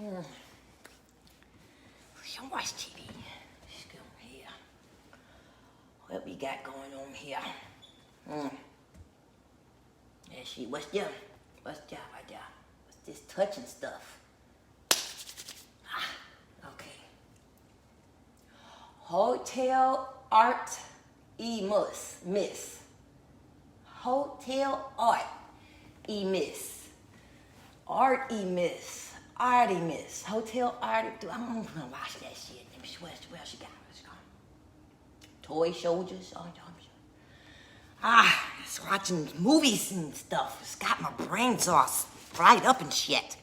You don't watch TV. Let's go here. What we got going on here? Let's see. What's this touching stuff? Okay. Hotel Art Miss. Hotel Art Miss. Arty Miss. Hotel Arty. I'm gonna watch that shit. Let me see what else she got. Let's go. Toy soldiers. It's watching movies and stuff. It's got my brains all fried up and shit.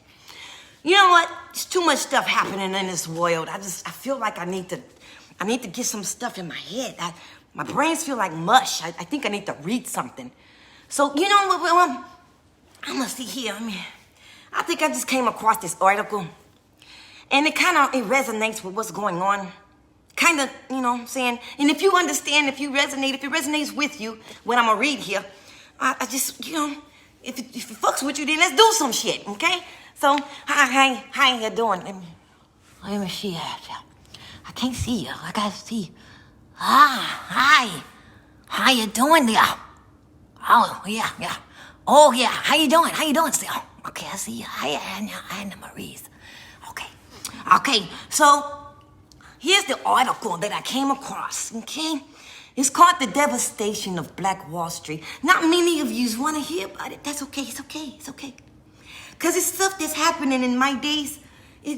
You know what? There's too much stuff happening in this world. I feel like I need to get some stuff in my head. My brains feel like mush. I think I need to read something. So, you know what? I'm gonna see here. I think I just came across this article, and it resonates with what's going on. Kind of, you know what I'm saying? And if you understand, if it resonates with you, what I'm gonna read here, I just, you know, if it fucks with you, then let's do some shit, okay? So, how you doing? Let me see. I can't see you. I gotta see. Hi. How you doing there? Oh, yeah. Oh, yeah. How you doing, still? Okay, I see you. Hi, Anna Marie's. Okay, so here's the article that I came across, okay? It's called The Devastation of Black Wall Street. Not many of you want to hear about it. That's okay. It's okay. Because it's stuff that's happening in my days. It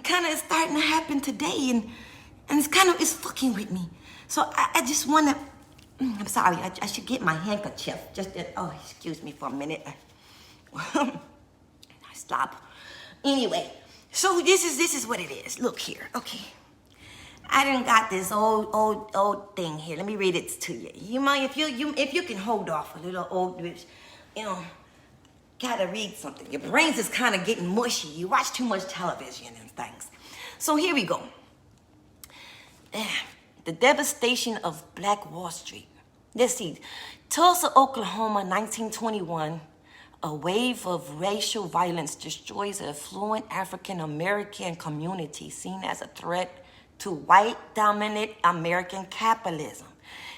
kind of is starting to happen today, and it's fucking with me. So I just want to, I'm sorry, I should get my handkerchief. Excuse me for a minute. I stop. Anyway, so this is what it is. Look here, okay. I done got this old thing here. Let me read it to you. You mind if you can hold off a little old, gotta read something. Your brains is kind of getting mushy. You watch too much television and things. So here we go. The devastation of Black Wall Street. Let's see. Tulsa, Oklahoma, 1921. A wave of racial violence destroys an affluent African-American community seen as a threat to white-dominant American capitalism.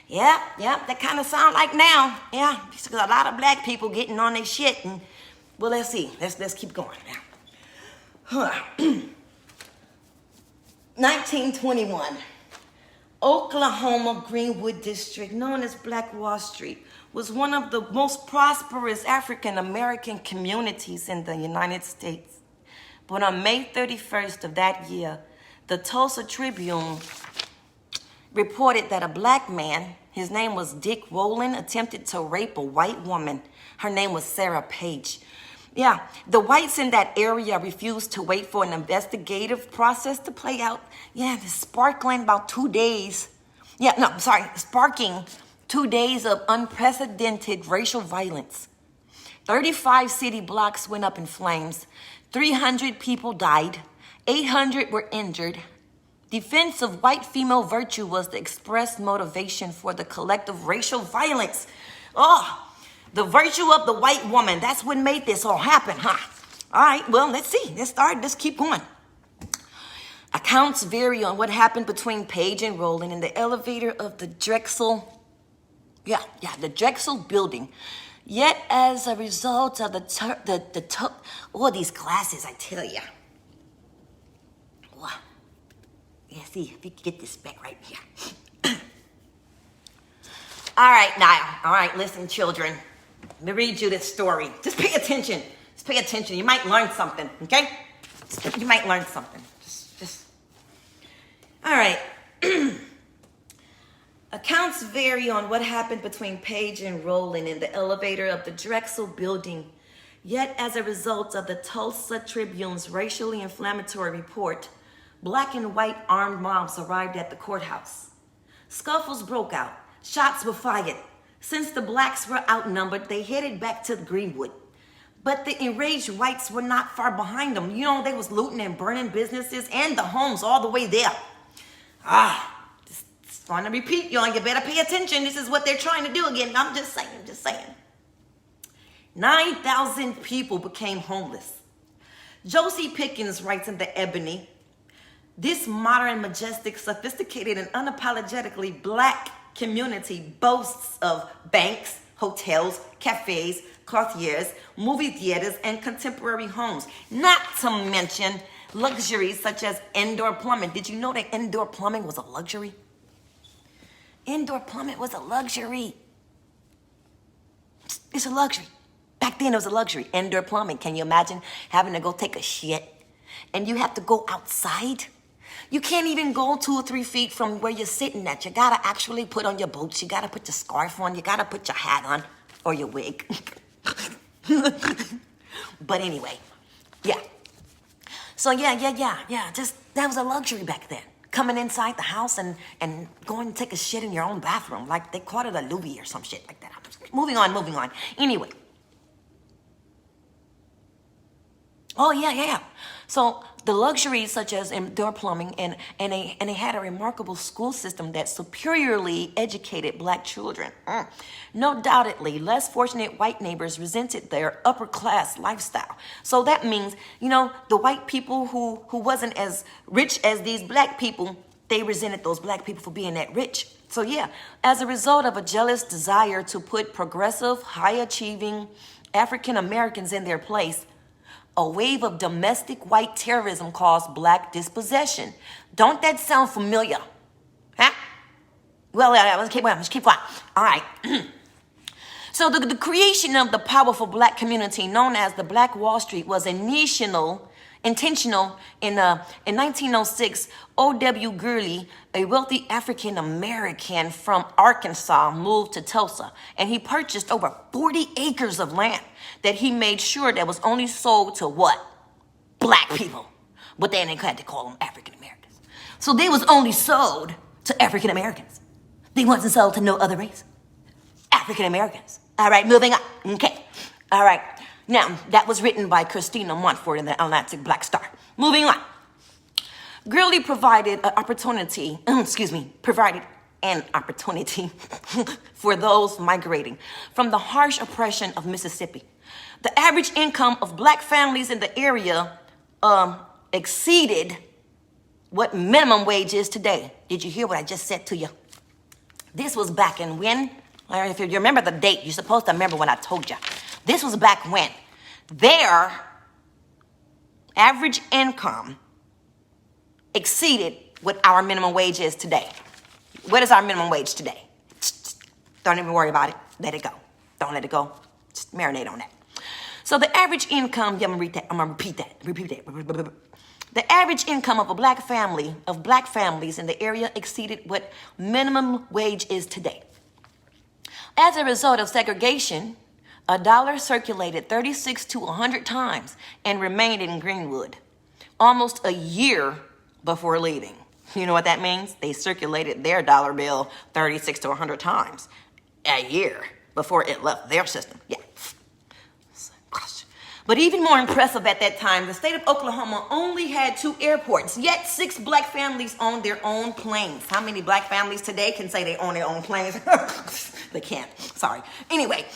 Yeah, that kind of sound like now. Yeah, because a lot of black people getting on their shit. And, well, let's see. Let's keep going now. 1921. Oklahoma Greenwood District, known as Black Wall Street, was one of the most prosperous African-American communities in the United States. But on May 31st of that year, the Tulsa Tribune reported that a black man, his name was Dick Rowland, attempted to rape a white woman. Her name was Sarah Page. Yeah, the whites in that area refused to wait for an investigative process to play out. Yeah, sparking 2 days of unprecedented racial violence. 35 city blocks went up in flames. 300 people died. 800 were injured. Defense of white female virtue was the express motivation for the collective racial violence. The virtue of the white woman. That's what made this all happen, huh? All right, well, let's see. Let's keep going. Accounts vary on what happened between Page and Rowland in the elevator of the Drexel. The Drexel building. Yet as a result of all these glasses, I tell ya. Wow. Yeah, see, if you can get this back right here. All right, now. All right, listen, children. Let me read you this story. Just pay attention. You might learn something, okay? You might learn something. Just. All right. Accounts vary on what happened between Page and Rowland in the elevator of the Drexel building. Yet, as a result of the Tulsa Tribune's racially inflammatory report, black and white armed mobs arrived at the courthouse. Scuffles broke out. Shots were fired. Since the blacks were outnumbered, they headed back to Greenwood. But the enraged whites were not far behind them. They was looting and burning businesses and the homes all the way there. Just want to repeat, y'all. You better pay attention. This is what they're trying to do again. I'm just saying. 9,000 people became homeless. Josie Pickens writes in the Ebony, this modern, majestic, sophisticated, and unapologetically black community boasts of banks, hotels, cafes, clothiers, movie theaters, and contemporary homes. Not to mention luxuries such as indoor plumbing. Did you know that indoor plumbing was a luxury? Indoor plumbing was a luxury. It's a luxury. Back then it was a luxury. Indoor plumbing. Can you imagine having to go take a shit and you have to go outside? You can't even go 2 or 3 feet from where you're sitting at. You gotta actually put on your boots. You gotta put your scarf on. You gotta put your hat on or your wig. But anyway, yeah. So yeah. Just that was a luxury back then. Coming inside the house and going to take a shit in your own bathroom. Like they called it a Louis or some shit like that. Moving on. Anyway. Oh, yeah. So the luxuries such as indoor plumbing and they had a remarkable school system that superiorly educated black children. No doubtedly, less fortunate white neighbors resented their upper class lifestyle. So that means, the white people who wasn't as rich as these black people, they resented those black people for being that rich. So yeah, as a result of a jealous desire to put progressive, high-achieving African Americans in their place, a wave of domestic white terrorism caused black dispossession. Don't that sound familiar? Huh? Well, let's keep quiet. All right. So the creation of the powerful black community known as the Black Wall Street was intentional. In 1906, O.W. Gurley, a wealthy African American from Arkansas, moved to Tulsa, and he purchased over 40 acres of land that he made sure that was only sold to what? Black people. But then they had to call them African Americans. So they was only sold to African Americans. They wasn't sold to no other race. African Americans. All right, moving on. Okay. All right. Now, that was written by Christina Montfort in the Atlantic Black Star. Moving on. Gurley provided an opportunity for those migrating from the harsh oppression of Mississippi. The average income of black families in the area exceeded what minimum wage is today. Did you hear what I just said to you? This was back in when? If you remember the date, you're supposed to remember when I told you. This was back when their average income exceeded what our minimum wage is today. What is our minimum wage today? Don't even worry about it. Let it go. Don't let it go. Just marinate on that. So the average income, I'm gonna repeat that. The average income of black families in the area exceeded what minimum wage is today. As a result of segregation, a dollar circulated 36 to 100 times and remained in Greenwood almost a year before leaving. You know what that means? They circulated their dollar bill 36 to 100 times a year before it left their system. Yeah. But even more impressive at that time, the state of Oklahoma only had 2 airports, yet 6 black families owned their own planes. How many black families today can say they own their own planes? They can't. Sorry. Anyway,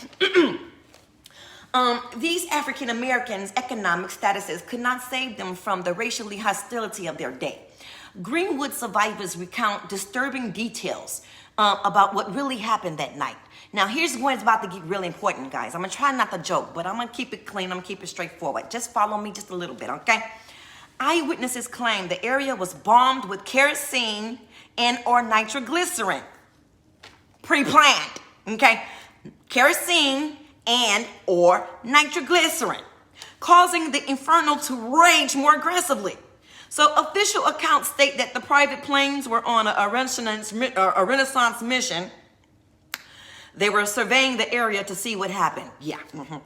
these African Americans' economic statuses could not save them from the racially hostility of their day. Greenwood survivors recount disturbing details about what really happened that night. Now, here's what's about to get really important, guys. I'm going to try not to joke, but I'm going to keep it clean. I'm going to keep it straightforward. Just follow me just a little bit, okay? Eyewitnesses claim the area was bombed with kerosene and or nitroglycerin. Pre-planned, okay? Kerosene and or nitroglycerin, causing the inferno to rage more aggressively. So official accounts state that the private planes were on a Renaissance mission. They were surveying the area to see what happened. Yeah. Mm-hmm.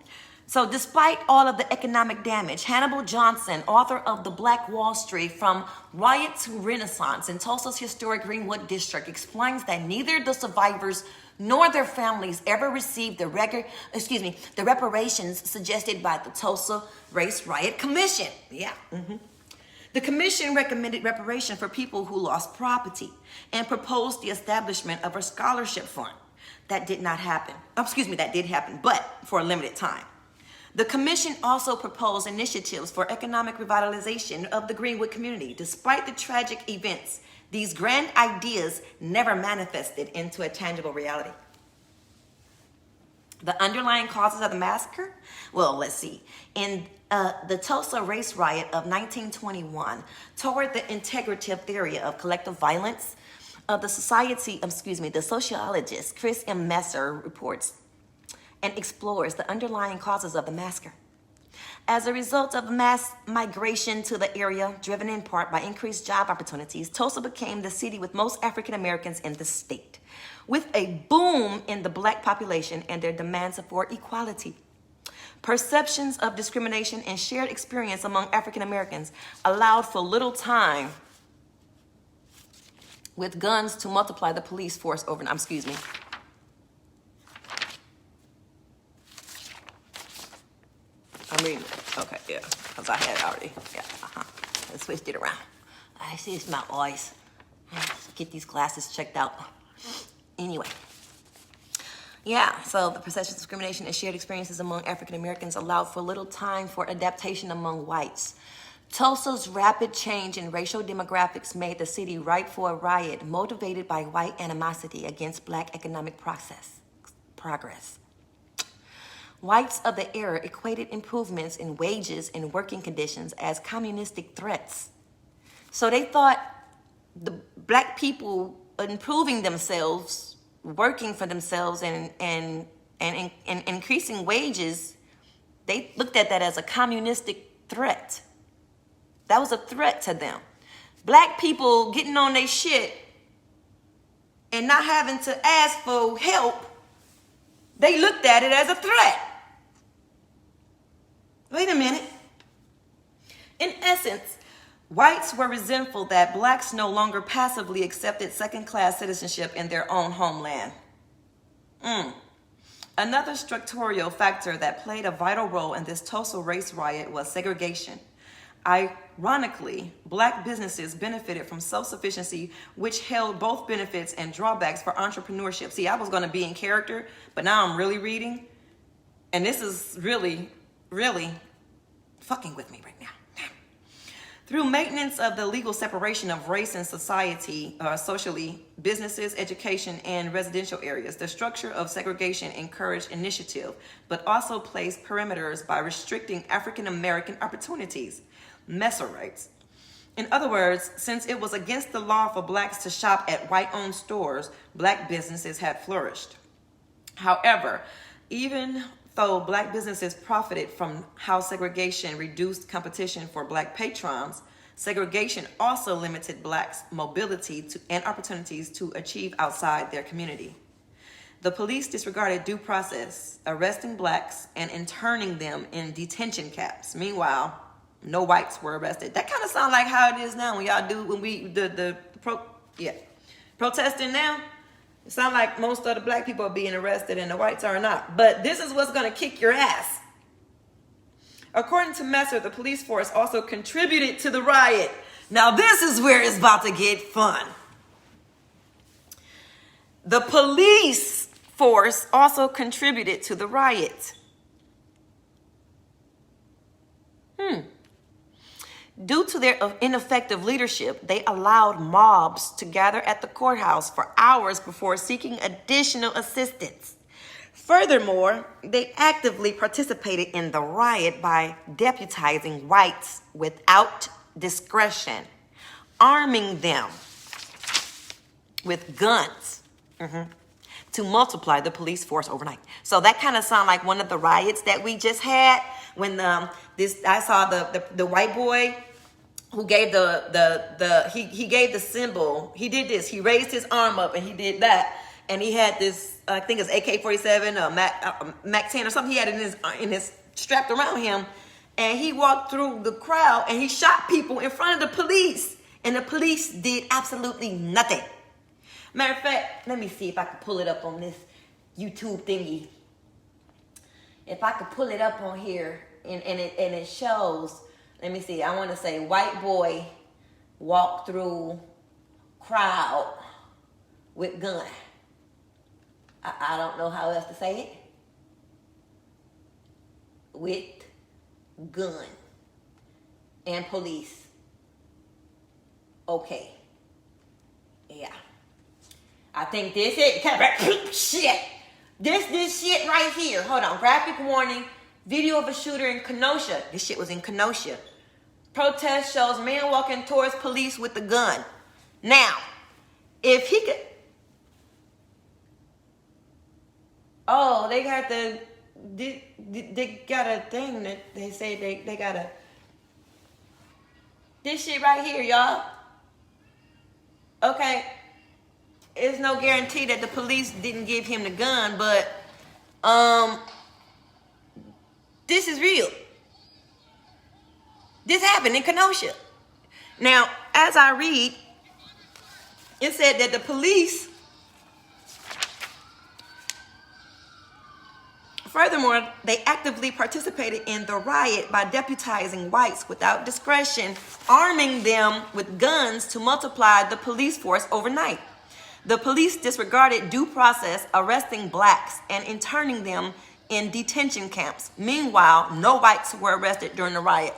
So despite all of the economic damage, Hannibal Johnson, author of The Black Wall Street, From Riot to Renaissance in Tulsa's historic Greenwood District, explains that neither the survivors nor their families ever received the reparations suggested by the Tulsa Race Riot Commission. Yeah. Mm-hmm. The commission recommended reparation for people who lost property and proposed the establishment of a scholarship fund. That did not happen. That did happen, but for a limited time. The commission also proposed initiatives for economic revitalization of the Greenwood community. Despite the tragic events, these grand ideas never manifested into a tangible reality. The underlying causes of the massacre? Well, let's see. In the Tulsa race riot of 1921, toward the integrative theory of collective violence, the sociologist Chris M. Messer reports and explores the underlying causes of the massacre. As a result of mass migration to the area, driven in part by increased job opportunities, Tulsa became the city with most African Americans in the state, with a boom in the black population and their demands for equality. Perceptions of discrimination and shared experience among African Americans allowed for little time with guns to multiply the police force overnight. Excuse me. I'm reading it. Okay, yeah, because I had it already. Yeah, I switched it around. I see it's my eyes. Let's get these glasses checked out. Anyway. Yeah, so the perception of discrimination and shared experiences among African Americans allowed for little time for adaptation among whites. Tulsa's rapid change in racial demographics made the city ripe for a riot motivated by white animosity against black economic progress. Whites of the era equated improvements in wages and working conditions as communistic threats. So they thought the black people improving themselves, working for themselves and increasing wages, they looked at that as a communistic threat. That was a threat to them. Black people getting on their shit and not having to ask for help, they looked at it as a threat. Wait a minute. In essence, whites were resentful that blacks no longer passively accepted second-class citizenship in their own homeland. Another structural factor that played a vital role in this Tulsa race riot was segregation. Ironically, black businesses benefited from self-sufficiency, which held both benefits and drawbacks for entrepreneurship. See, I was going to be in character, but now I'm really reading. And this is really fucking with me right now. Through maintenance of the legal separation of race and society, socially, businesses, education, and residential areas, the structure of segregation encouraged initiative, but also placed perimeters by restricting African American opportunities. Messer writes, in other words, since it was against the law for blacks to shop at white-owned stores, black businesses had flourished. However, even though black businesses profited from how segregation reduced competition for black patrons, segregation also limited blacks' mobility and opportunities to achieve outside their community. The police disregarded due process, arresting blacks and interning them in detention camps. Meanwhile, no whites were arrested. That kind of sounds like how it is now when y'all do, when we, protesting now. It sounds like most of the black people are being arrested and the whites are not. But this is what's going to kick your ass. According to Messer, the police force also contributed to the riot. Now this is where it's about to get fun. The police force also contributed to the riot. Due to their ineffective leadership, they allowed mobs to gather at the courthouse for hours before seeking additional assistance. Furthermore, they actively participated in the riot by deputizing whites without discretion, arming them with guns to multiply the police force overnight. So that kind of sounds like one of the riots that we just had when I saw the white boy who gave he gave the symbol. He did this. He raised his arm up and he did that, and he had this, I think it's AK-47 or Mac 10 or something. He had it in his strapped around him, and he walked through the crowd and he shot people in front of the police, and the police did absolutely nothing. Matter of fact, let me see if I can pull it up on this YouTube thingy. If I could pull it up on here and it shows, let me see, I want to say white boy walked through crowd with gun. I don't know how else to say it. with gun and police. Okay. Yeah. I think this it. Shit. This shit right here. Hold on. Graphic warning. Video of a shooter in Kenosha. This shit was in Kenosha. Protest shows man walking towards police with a gun. Now, if he could... Oh, they got the... They got a thing that they say they got a... This shit right here, y'all. Okay. It's no guarantee that the police didn't give him the gun, but... This is real. This happened in Kenosha. Now, as I read, it said that the police, furthermore, they actively participated in the riot by deputizing whites without discretion, arming them with guns to multiply the police force overnight. The police disregarded due process, arresting blacks and interning them in detention camps. Meanwhile, no whites were arrested during the riot.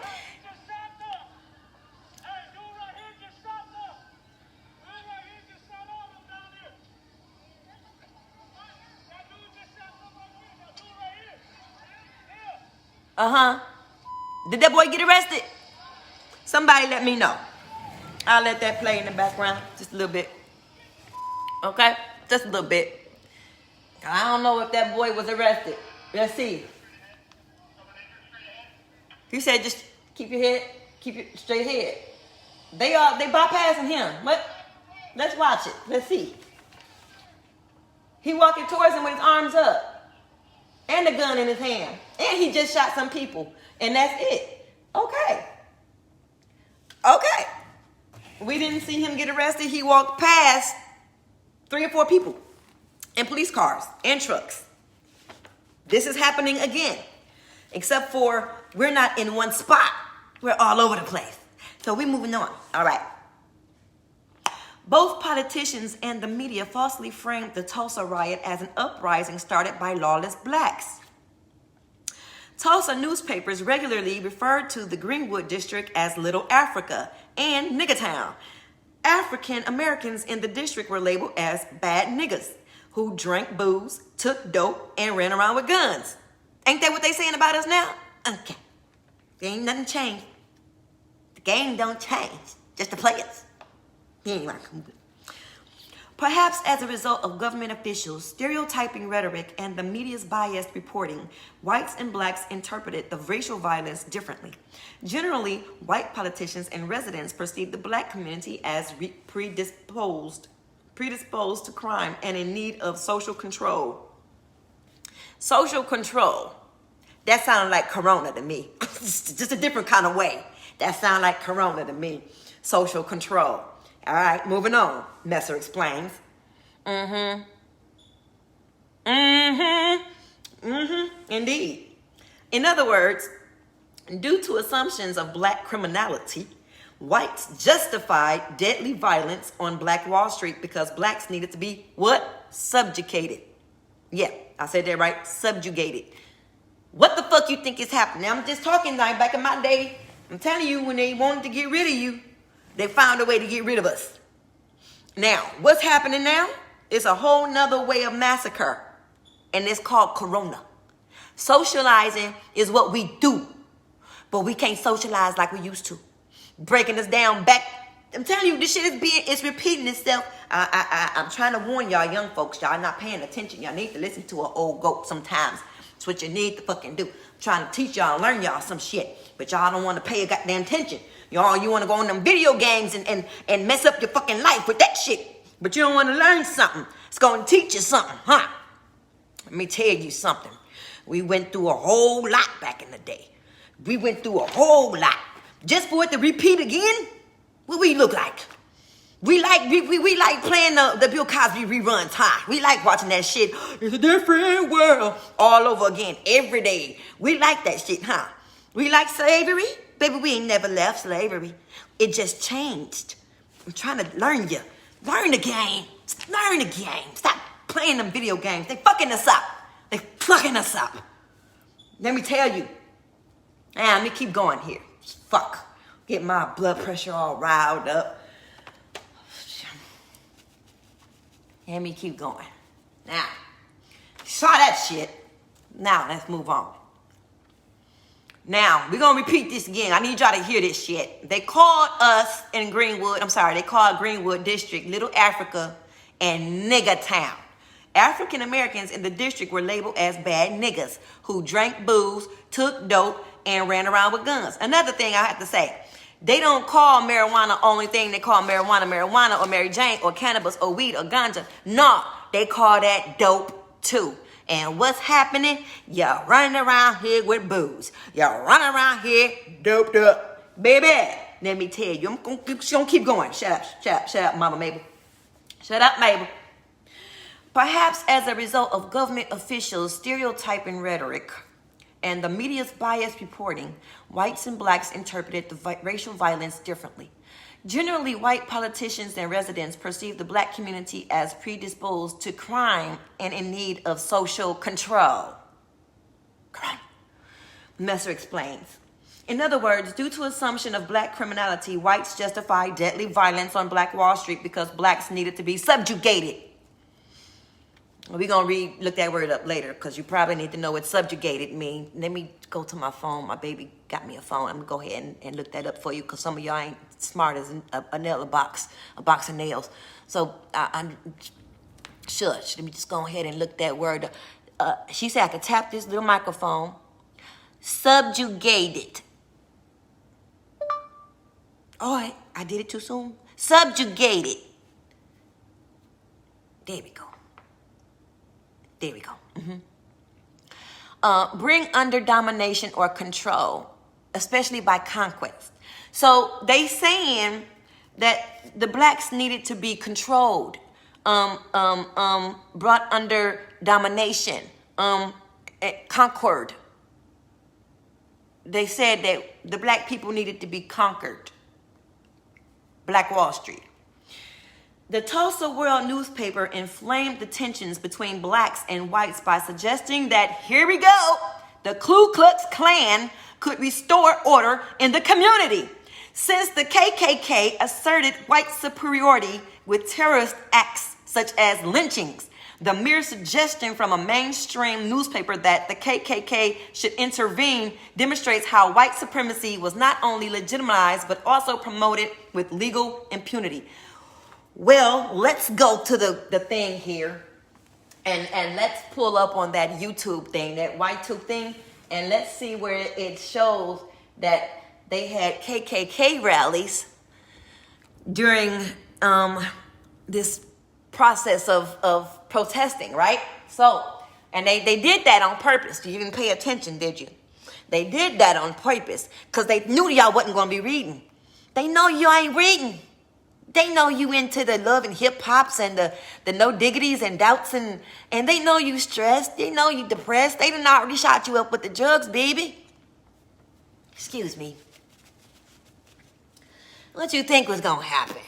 Did that boy get arrested? Somebody let me know. I'll let that play in the background just a little bit. Okay? Just a little bit. I don't know if that boy was arrested. Let's see. He said just keep your straight head. They bypassing him. Let's watch it. Let's see. He walking towards him with his arms up and a gun in his hand. And he just shot some people. And that's it. Okay. We didn't see him get arrested. He walked past 3 or 4 people in police cars and trucks. This is happening again. Except for we're not in one spot. We're all over the place. So we're moving on. All right. Both politicians and the media falsely framed the Tulsa riot as an uprising started by lawless blacks. Tulsa newspapers regularly referred to the Greenwood district as Little Africa and Niggertown. African Americans in the district were labeled as bad niggas who drank booze, took dope, and ran around with guns. Ain't that what they saying about us now? Okay. There ain't nothing changed. The game don't change. Just the players. Perhaps as a result of government officials' stereotyping rhetoric and the media's biased reporting, whites and blacks interpreted the racial violence differently. Generally, white politicians and residents perceived the black community as predisposed to crime and in need of social control. Social control. That sounded like Corona to me. Just a different kind of way. That sounded like Corona to me. Social control. All right, moving on. Messer explains. Indeed. In other words, due to assumptions of black criminality, whites justified deadly violence on Black Wall Street because blacks needed to be what? Subjugated. Yeah, I said that right. Subjugated. What the fuck you think is happening? I'm just talking like back in my day. I'm telling you, when they wanted to get rid of you, they found a way to get rid of us. Now, what's happening now? It's a whole nother way of massacre. And it's called Corona. Socializing is what we do. But we can't socialize like we used to. Breaking us down back. I'm telling you, this shit it's repeating itself. I'm trying to warn y'all young folks. Y'all not paying attention. Y'all need to listen to an old goat sometimes. That's what you need to fucking do. I'm trying to teach y'all and learn y'all some shit. But y'all don't want to pay a goddamn attention. Y'all, you want to go on them video games and mess up your fucking life with that shit. But you don't want to learn something. It's going to teach you something, huh? Let me tell you something. We went through a whole lot back in the day. We went through a whole lot. Just for it to repeat again, what we look like? We like playing the Bill Cosby reruns, huh? We like watching that shit. It's a different world all over again every day. We like that shit, huh? We like slavery? Baby, we ain't never left slavery. It just changed. I'm trying to learn you. Learn the game. Learn the game. Stop playing them video games. They fucking us up. They fucking us up. Let me tell you, Now, let me keep going here. Fuck. Get my blood pressure all riled up. Let me keep going. Now, saw that shit. Now, let's move on. Now, we're going to repeat this again. I need y'all to hear this shit. They called us in Greenwood, they called Greenwood District Little Africa and Nigga Town. African Americans in the district were labeled as bad niggas who drank booze, took dope, and ran around with guns. Another thing I have to say, they don't call marijuana only thing. They call marijuana or Mary Jane or cannabis or weed or ganja. No, they call that dope too. And what's happening? You're running around here with booze. You're running around here doped up. Baby, let me tell you, I'm gonna keep going. Shut up, Mama MayBelle. Shut up, MayBelle. Perhaps as a result of government officials' stereotyping rhetoric and the media's biased reporting, whites and blacks interpreted the racial violence differently. Generally, white politicians and residents perceive the black community as predisposed to crime and in need of social control. Crime. Messer explains. In other words, due to assumption of black criminality, whites justified deadly violence on Black Wall Street because blacks needed to be subjugated. We're going to look that word up later because you probably need to know what subjugated means. Let me go to my phone. My baby got me a phone. I'm going to go ahead and look that up for you because some of y'all ain't smart as a box of nails. So I'm shush. Let me just go ahead and look that word up. She said I could tap this little microphone. Subjugated. All right. I did it too soon. Subjugated. There we go. There we go. Bring under domination or control, especially by conquest. So they saying that the blacks needed to be controlled, brought under domination, conquered. They said that the black people needed to be conquered. Black Wall Street. The Tulsa World newspaper inflamed the tensions between blacks and whites by suggesting that, here we go, the Ku Klux Klan could restore order in the community. Since the KKK asserted white superiority with terrorist acts such as lynchings, the mere suggestion from a mainstream newspaper that the KKK should intervene demonstrates how white supremacy was not only legitimized but also promoted with legal impunity. Well, let's go to the thing here and let's pull up on that YouTube thing, that Y2 thing, and let's see where it shows that they had KKK rallies during this process of protesting, right? So, and they did that on purpose. You didn't pay attention, did you? They did that on purpose because they knew y'all wasn't going to be reading. They know you ain't reading. They know you into the love and hip hops and the no diggities and doubts and they know you stressed. They know you depressed. They done already shot you up with the drugs, baby. Excuse me. What you think was gonna happen?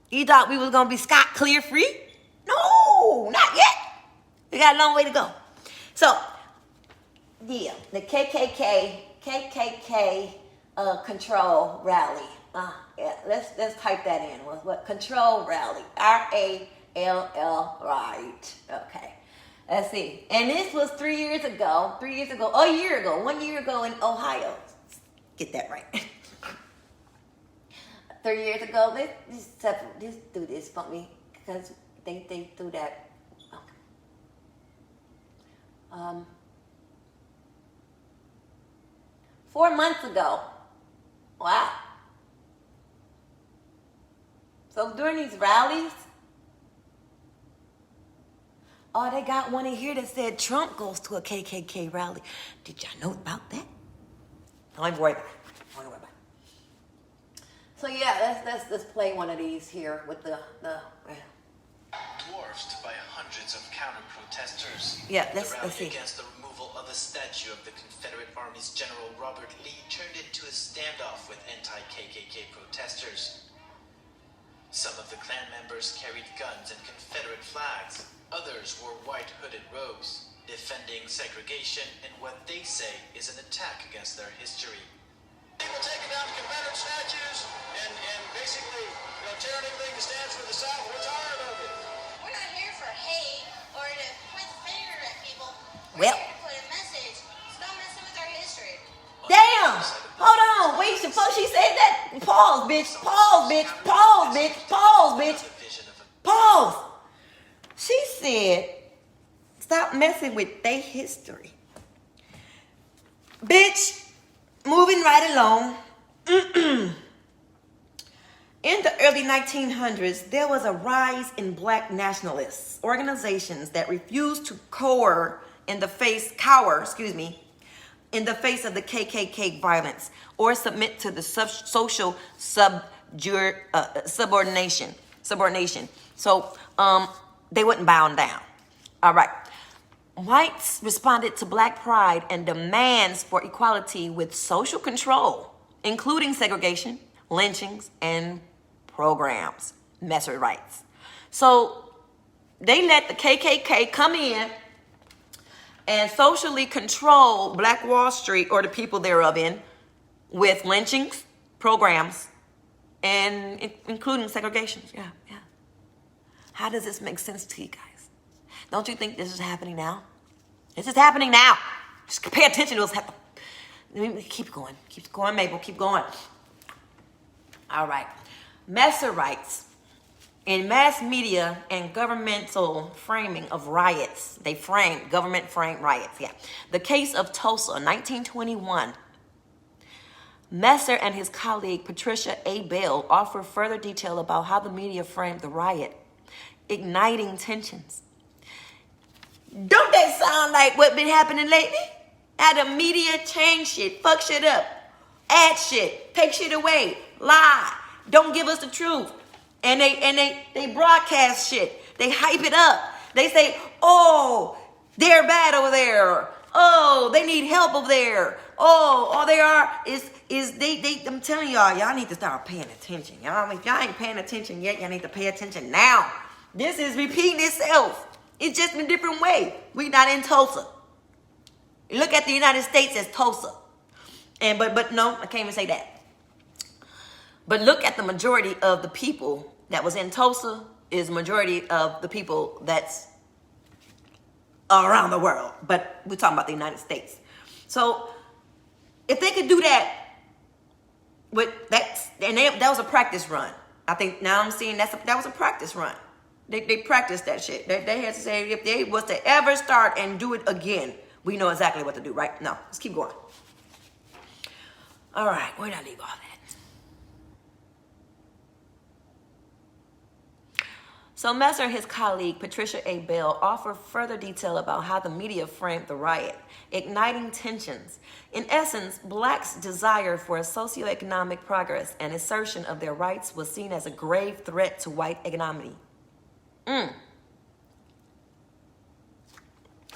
You thought we was gonna be scot clear free? No, not yet. We got a long way to go. So, yeah, the KKK control rally. Yeah, let's type that in. What control rally? RALL, right? Okay. Let's see. And this was 3 years ago. 1 year ago. 1 year ago in Ohio. Get that right. 3 years ago. Let's just do this for me because they do that. Okay. 4 months ago. Wow. So during these rallies, they got one in here that said Trump goes to a KKK rally. Did y'all know about that? Don't worry about it. So yeah, let's play one of these here with the dwarfed by hundreds of counter-protesters. Yeah, let's see. Against the removal of the statue of the Confederate Army's General Robert Lee turned into a standoff with anti-KKK protesters. Some of the Klan members carried guns and Confederate flags. Others wore white hooded robes, defending segregation in what they say is an attack against their history. Before she said that, pause, bitch. Pause, bitch. Pause, bitch. Pause, bitch. Pause. She said, stop messing with their history. Bitch, moving right along. In the early 1900s, there was a rise in black nationalists, organizations that refused to cower in the face of the KKK violence or submit to the social subordination. So they wouldn't bow down. All right. Whites responded to black pride and demands for equality with social control, including segregation, lynchings, and programs. Messer rights. So they let the KKK come in and socially control Black Wall Street, or the people thereof, in with lynchings, programs, and including segregations. Yeah. How does this make sense to you guys? Don't you think this is happening now? This is happening now. Just pay attention to what's happening. Keep going. Keep going, MayBelle. Keep going. All right. Messer writes, in mass media and governmental framing of riots, government framed riots, The case of Tulsa, 1921. Messer and his colleague Patricia A. Bell offer further detail about how the media framed the riot, igniting tensions. Don't that sound like what's been happening lately? How the media change shit, fuck shit up, add shit, take shit away, lie, don't give us the truth. And they broadcast shit. They hype it up. They say, oh, they're bad over there. Oh, they need help over there. Oh, all they are is they I'm telling y'all need to start paying attention. Y'all, if y'all ain't paying attention yet, y'all need to pay attention now. This is repeating itself. It's just in a different way. We not in Tulsa. Look at the United States as Tulsa. And but no, I can't even say that. But look at the majority of the people that was in Tulsa is majority of the people that's around the world. But we're talking about the United States. So if they could do that, that was a practice run. I think now I'm seeing that was a practice run. They practiced that shit. They had to say if they was to ever start and do it again, we know exactly what to do, right? No, let's keep going. All right, where did I leave all that? So Messer and his colleague, Patricia A. Bell, offer further detail about how the media framed the riot, igniting tensions. In essence, blacks' desire for socioeconomic progress and assertion of their rights was seen as a grave threat to white hegemony. I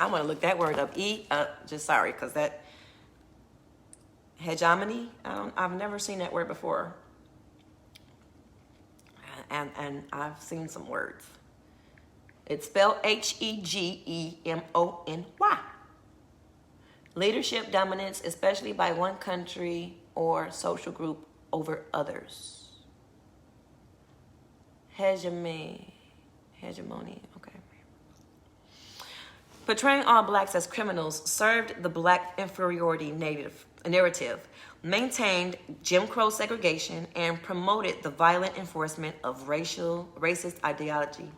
want to look that word up. Because that hegemony, I've never seen that word before. And I've seen some words. It's spelled Hegemony. Leadership dominance, especially by one country or social group over others. Hegemony, okay. Portraying all blacks as criminals served the black inferiority narrative, maintained Jim Crow segregation, and promoted the violent enforcement of racist ideology.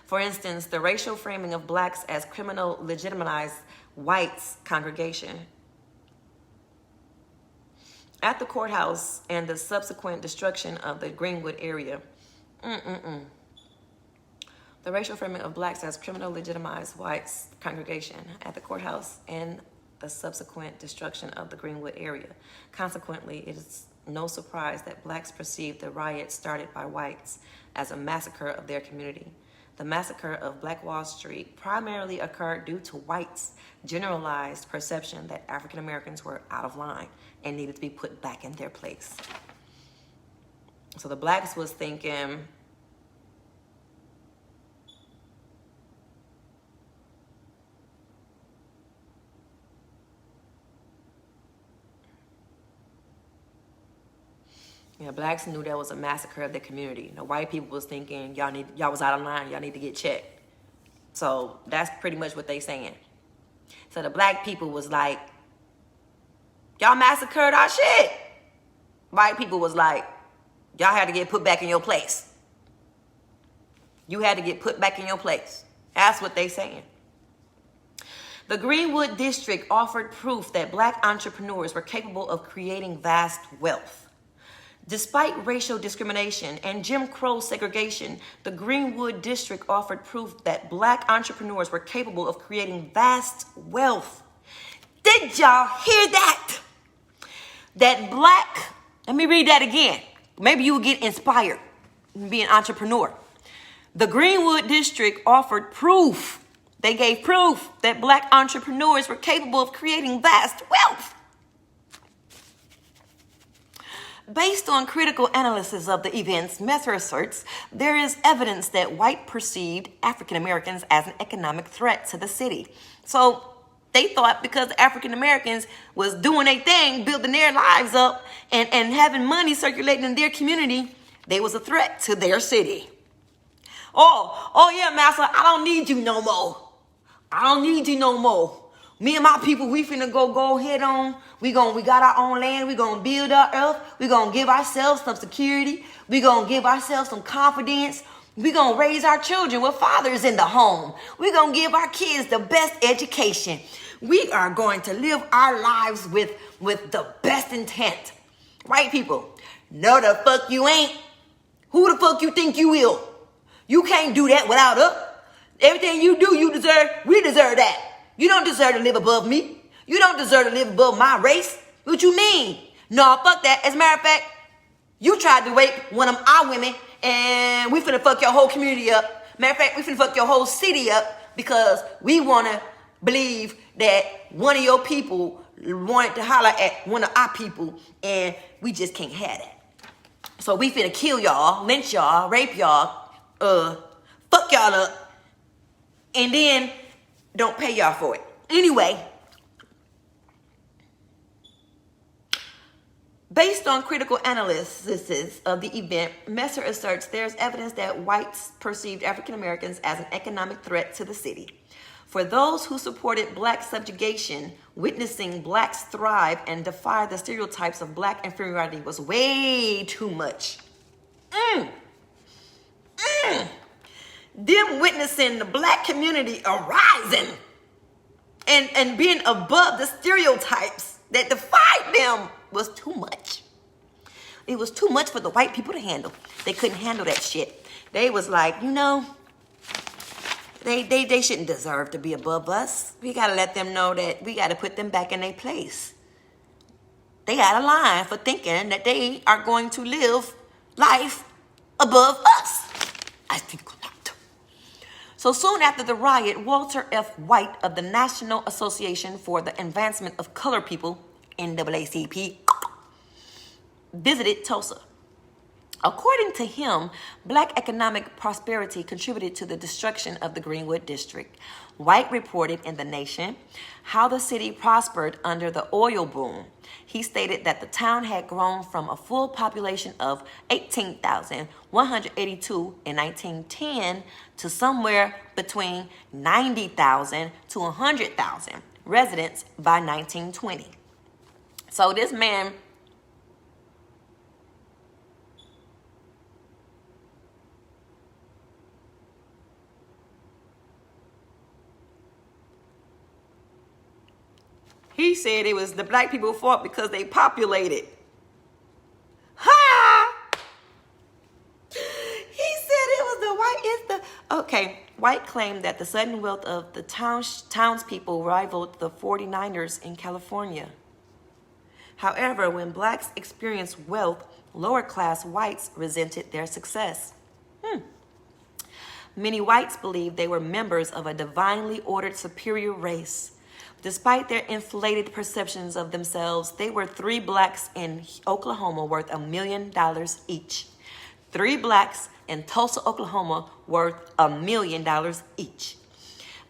For instance, the racial framing of blacks as criminal legitimized whites' congregation. At the courthouse and the subsequent destruction of the Greenwood area. The racial framing of blacks as criminal legitimized whites' congregation at the courthouse and the subsequent destruction of the Greenwood area. Consequently, it is no surprise that blacks perceived the riot started by whites as a massacre of their community. The massacre of Black Wall Street primarily occurred due to whites' generalized perception that African Americans were out of line and needed to be put back in their place. So the blacks was thinking, blacks knew that was a massacre of the community. The white people was thinking, y'all was out of line, y'all need to get checked. So that's pretty much what they saying. So the black people was like, Y'all massacred our shit. White people was like, y'all had to get put back in your place. You had to get put back in your place. That's what they saying. The Greenwood District offered proof that black entrepreneurs were capable of creating vast wealth. Despite racial discrimination and Jim Crow segregation, the Greenwood District offered proof that black entrepreneurs were capable of creating vast wealth. Did y'all hear that? Let me read that again. Maybe you will get inspired and be an entrepreneur. The Greenwood District offered proof. They gave proof that black entrepreneurs were capable of creating vast wealth. Based on critical analysis of the events, Messer asserts there is evidence that white perceived African Americans as an economic threat to the city. So they thought because African Americans was doing their thing, building their lives up, and having money circulating in their community, they was a threat to their city. Oh yeah, Master, I don't need you no more. I don't need you no more. Me and my people, we finna go head on. We got our own land. We gonna build our earth. We gonna give ourselves some security. We gonna give ourselves some confidence. We gonna raise our children with fathers in the home. We gonna give our kids the best education. We are going to live our lives with the best intent. White people, no the fuck you ain't. Who the fuck you think you will? You can't do that without us. Everything you do, you deserve. We deserve that. You don't deserve to live above me. You don't deserve to live above my race. What you mean? No, fuck that. As a matter of fact, you tried to rape one of our women, and we finna fuck your whole community up. Matter of fact, we finna fuck your whole city up because we wanna believe that one of your people wanted to holler at one of our people, and we just can't have that. So we finna kill y'all, lynch y'all, rape y'all, fuck y'all up, and then don't pay y'all for it. Anyway, based on critical analysis of the event, Messer asserts there's evidence that whites perceived African Americans as an economic threat to the city. For those who supported black subjugation, witnessing blacks thrive and defy the stereotypes of black inferiority was way too much. Them witnessing the black community arising and being above the stereotypes that defied them was too much. It was too much for the white people to handle. They couldn't handle that shit. They was like, they shouldn't deserve to be above us. We gotta let them know that we gotta put them back in their place. They got a line for thinking that they are going to live life above us. I think not. So soon after the riot, Walter F. White of the National Association for the Advancement of Colored People, NAACP, visited Tulsa. According to him, black economic prosperity contributed to the destruction of the Greenwood District. White reported in The Nation how the city prospered under the oil boom. He stated that the town had grown from a full population of 18,182 in 1910 to somewhere between 90,000 to 100,000 residents by 1920. So this man he said it was the black people's fault because they populated. Ha! He said it was the white. Okay. White claimed that the sudden wealth of the townspeople rivaled the 49ers in California. However, when blacks experienced wealth, lower class whites resented their success. Many whites believed they were members of a divinely ordered superior race. Despite their inflated perceptions of themselves, they were 3 blacks in Oklahoma worth $1 million each. 3 blacks in Tulsa, Oklahoma worth $1 million each.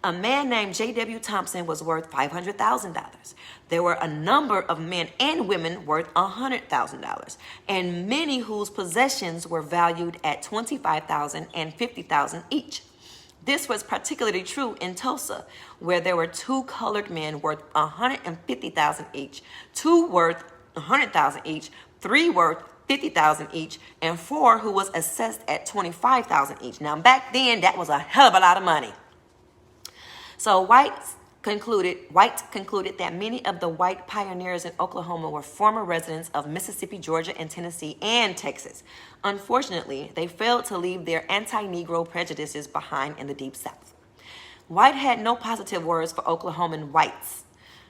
A man named J.W. Thompson was worth $500,000. There were a number of men and women worth $100,000, and many whose possessions were valued at $25,000 and $50,000 each. This was particularly true in Tulsa, where there were 2 colored men worth $150,000 each, 2 worth $100,000 each, 3 worth $50,000 each, and 4 who was assessed at $25,000 each. Now back then, that was a hell of a lot of money. So White concluded that many of the white pioneers in Oklahoma were former residents of Mississippi, Georgia, and Tennessee, and Texas. Unfortunately, they failed to leave their anti-Negro prejudices behind in the Deep South. White had no positive words for Oklahoman whites.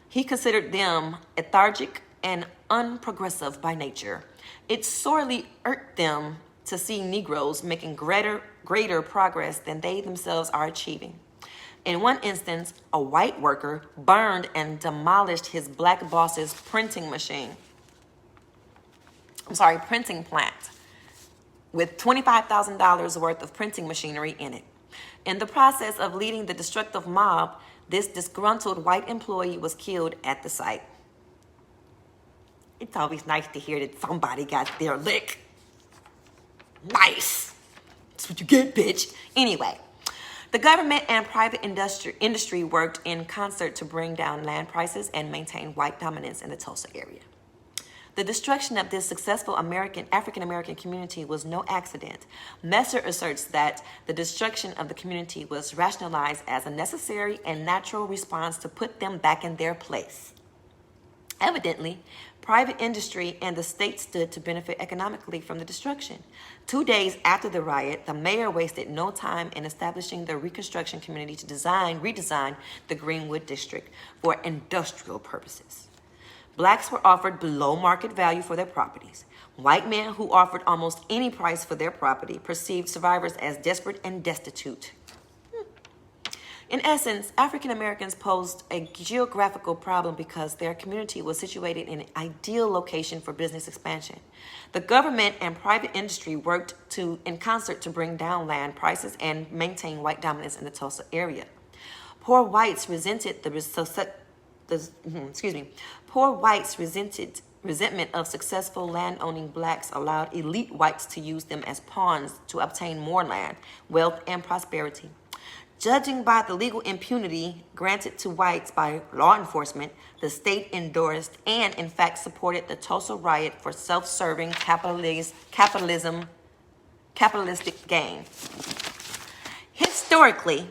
He considered them lethargic and unprogressive by nature. It sorely irked them to see Negroes making greater progress than they themselves are achieving. In one instance, a white worker burned and demolished his black boss's printing plant with $25,000 worth of printing machinery in it. In the process of leading the destructive mob, this disgruntled white employee was killed at the site. It's always nice to hear that somebody got their lick. Nice. That's what you get, bitch. Anyway. The government and private industry worked in concert to bring down land prices and maintain white dominance in the Tulsa area. The destruction of this successful African-American community was no accident. Messer asserts that the destruction of the community was rationalized as a necessary and natural response to put them back in their place. Evidently, private industry and the state stood to benefit economically from the destruction. 2 days after the riot, the mayor wasted no time in establishing the Reconstruction Committee to redesign the Greenwood District for industrial purposes. Blacks were offered below market value for their properties. White men who offered almost any price for their property perceived survivors as desperate and destitute. In essence, African Americans posed a geographical problem because their community was situated in an ideal location for business expansion. The government and private industry worked in concert to bring down land prices and maintain white dominance in the Tulsa area. Poor whites resented resentment of successful land-owning blacks allowed elite whites to use them as pawns to obtain more land, wealth, and prosperity. Judging by the legal impunity granted to whites by law enforcement, the state endorsed and, in fact, supported the Tulsa riot for self-serving capitalistic gain. Historically,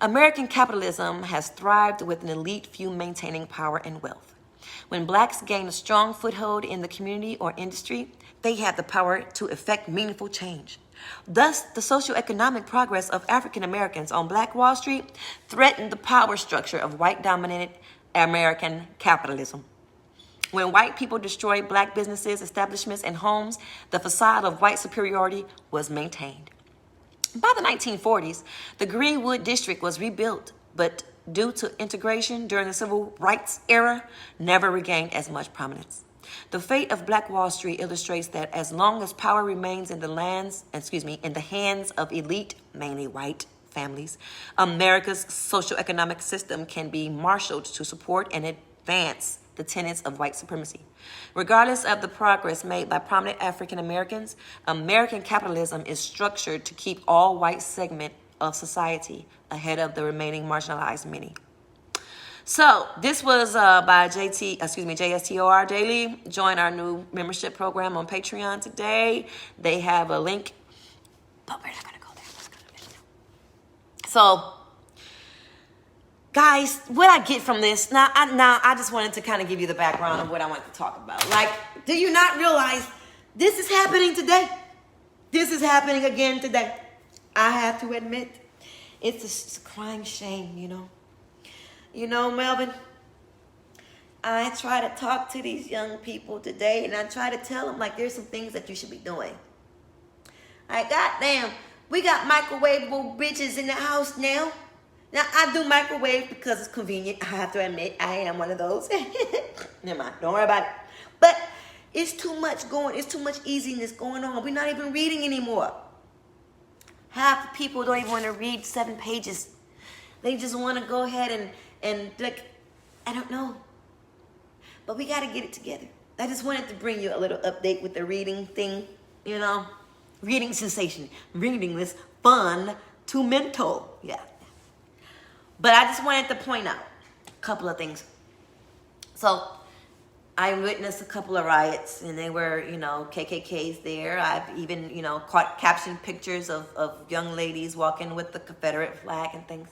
American capitalism has thrived with an elite few maintaining power and wealth. When blacks gain a strong foothold in the community or industry, they have the power to effect meaningful change. Thus, the socioeconomic progress of African Americans on Black Wall Street threatened the power structure of white-dominated American capitalism. When white people destroyed black businesses, establishments, and homes, the facade of white superiority was maintained. By the 1940s, the Greenwood District was rebuilt, but due to integration during the Civil Rights era, never regained as much prominence. The fate of Black Wall Street illustrates that as long as power remains in the hands of elite, mainly white families, America's socioeconomic system can be marshaled to support and advance the tenets of white supremacy. Regardless of the progress made by prominent African Americans, American capitalism is structured to keep all white segment of society ahead of the remaining marginalized many. So this was by JSTOR Daily. Join our new membership program on Patreon today. They have a link, but we're not gonna go there. Let's go to video. So, guys, what I get from this now, I just wanted to kind of give you the background of what I want to talk about. Like, do you not realize this is happening today? This is happening again today. I have to admit, it's a crying shame, you know. You know, Melvin, I try to talk to these young people today, and I try to tell them, like, there's some things that you should be doing. Like, goddamn, we got microwavable bitches in the house now. Now, I do microwave because it's convenient. I have to admit, I am one of those. Never mind, don't worry about it. But it's too much easiness going on. We're not even reading anymore. Half the people don't even want to read 7 pages. They just want to go ahead and like, I don't know. But we got to get it together. I just wanted to bring you a little update with the reading thing, you know. Reading sensation. Reading this fun too mental. Yeah. But I just wanted to point out a couple of things. So I witnessed a couple of riots, and they were, KKKs there. I've even, captioned pictures of young ladies walking with the Confederate flag and things.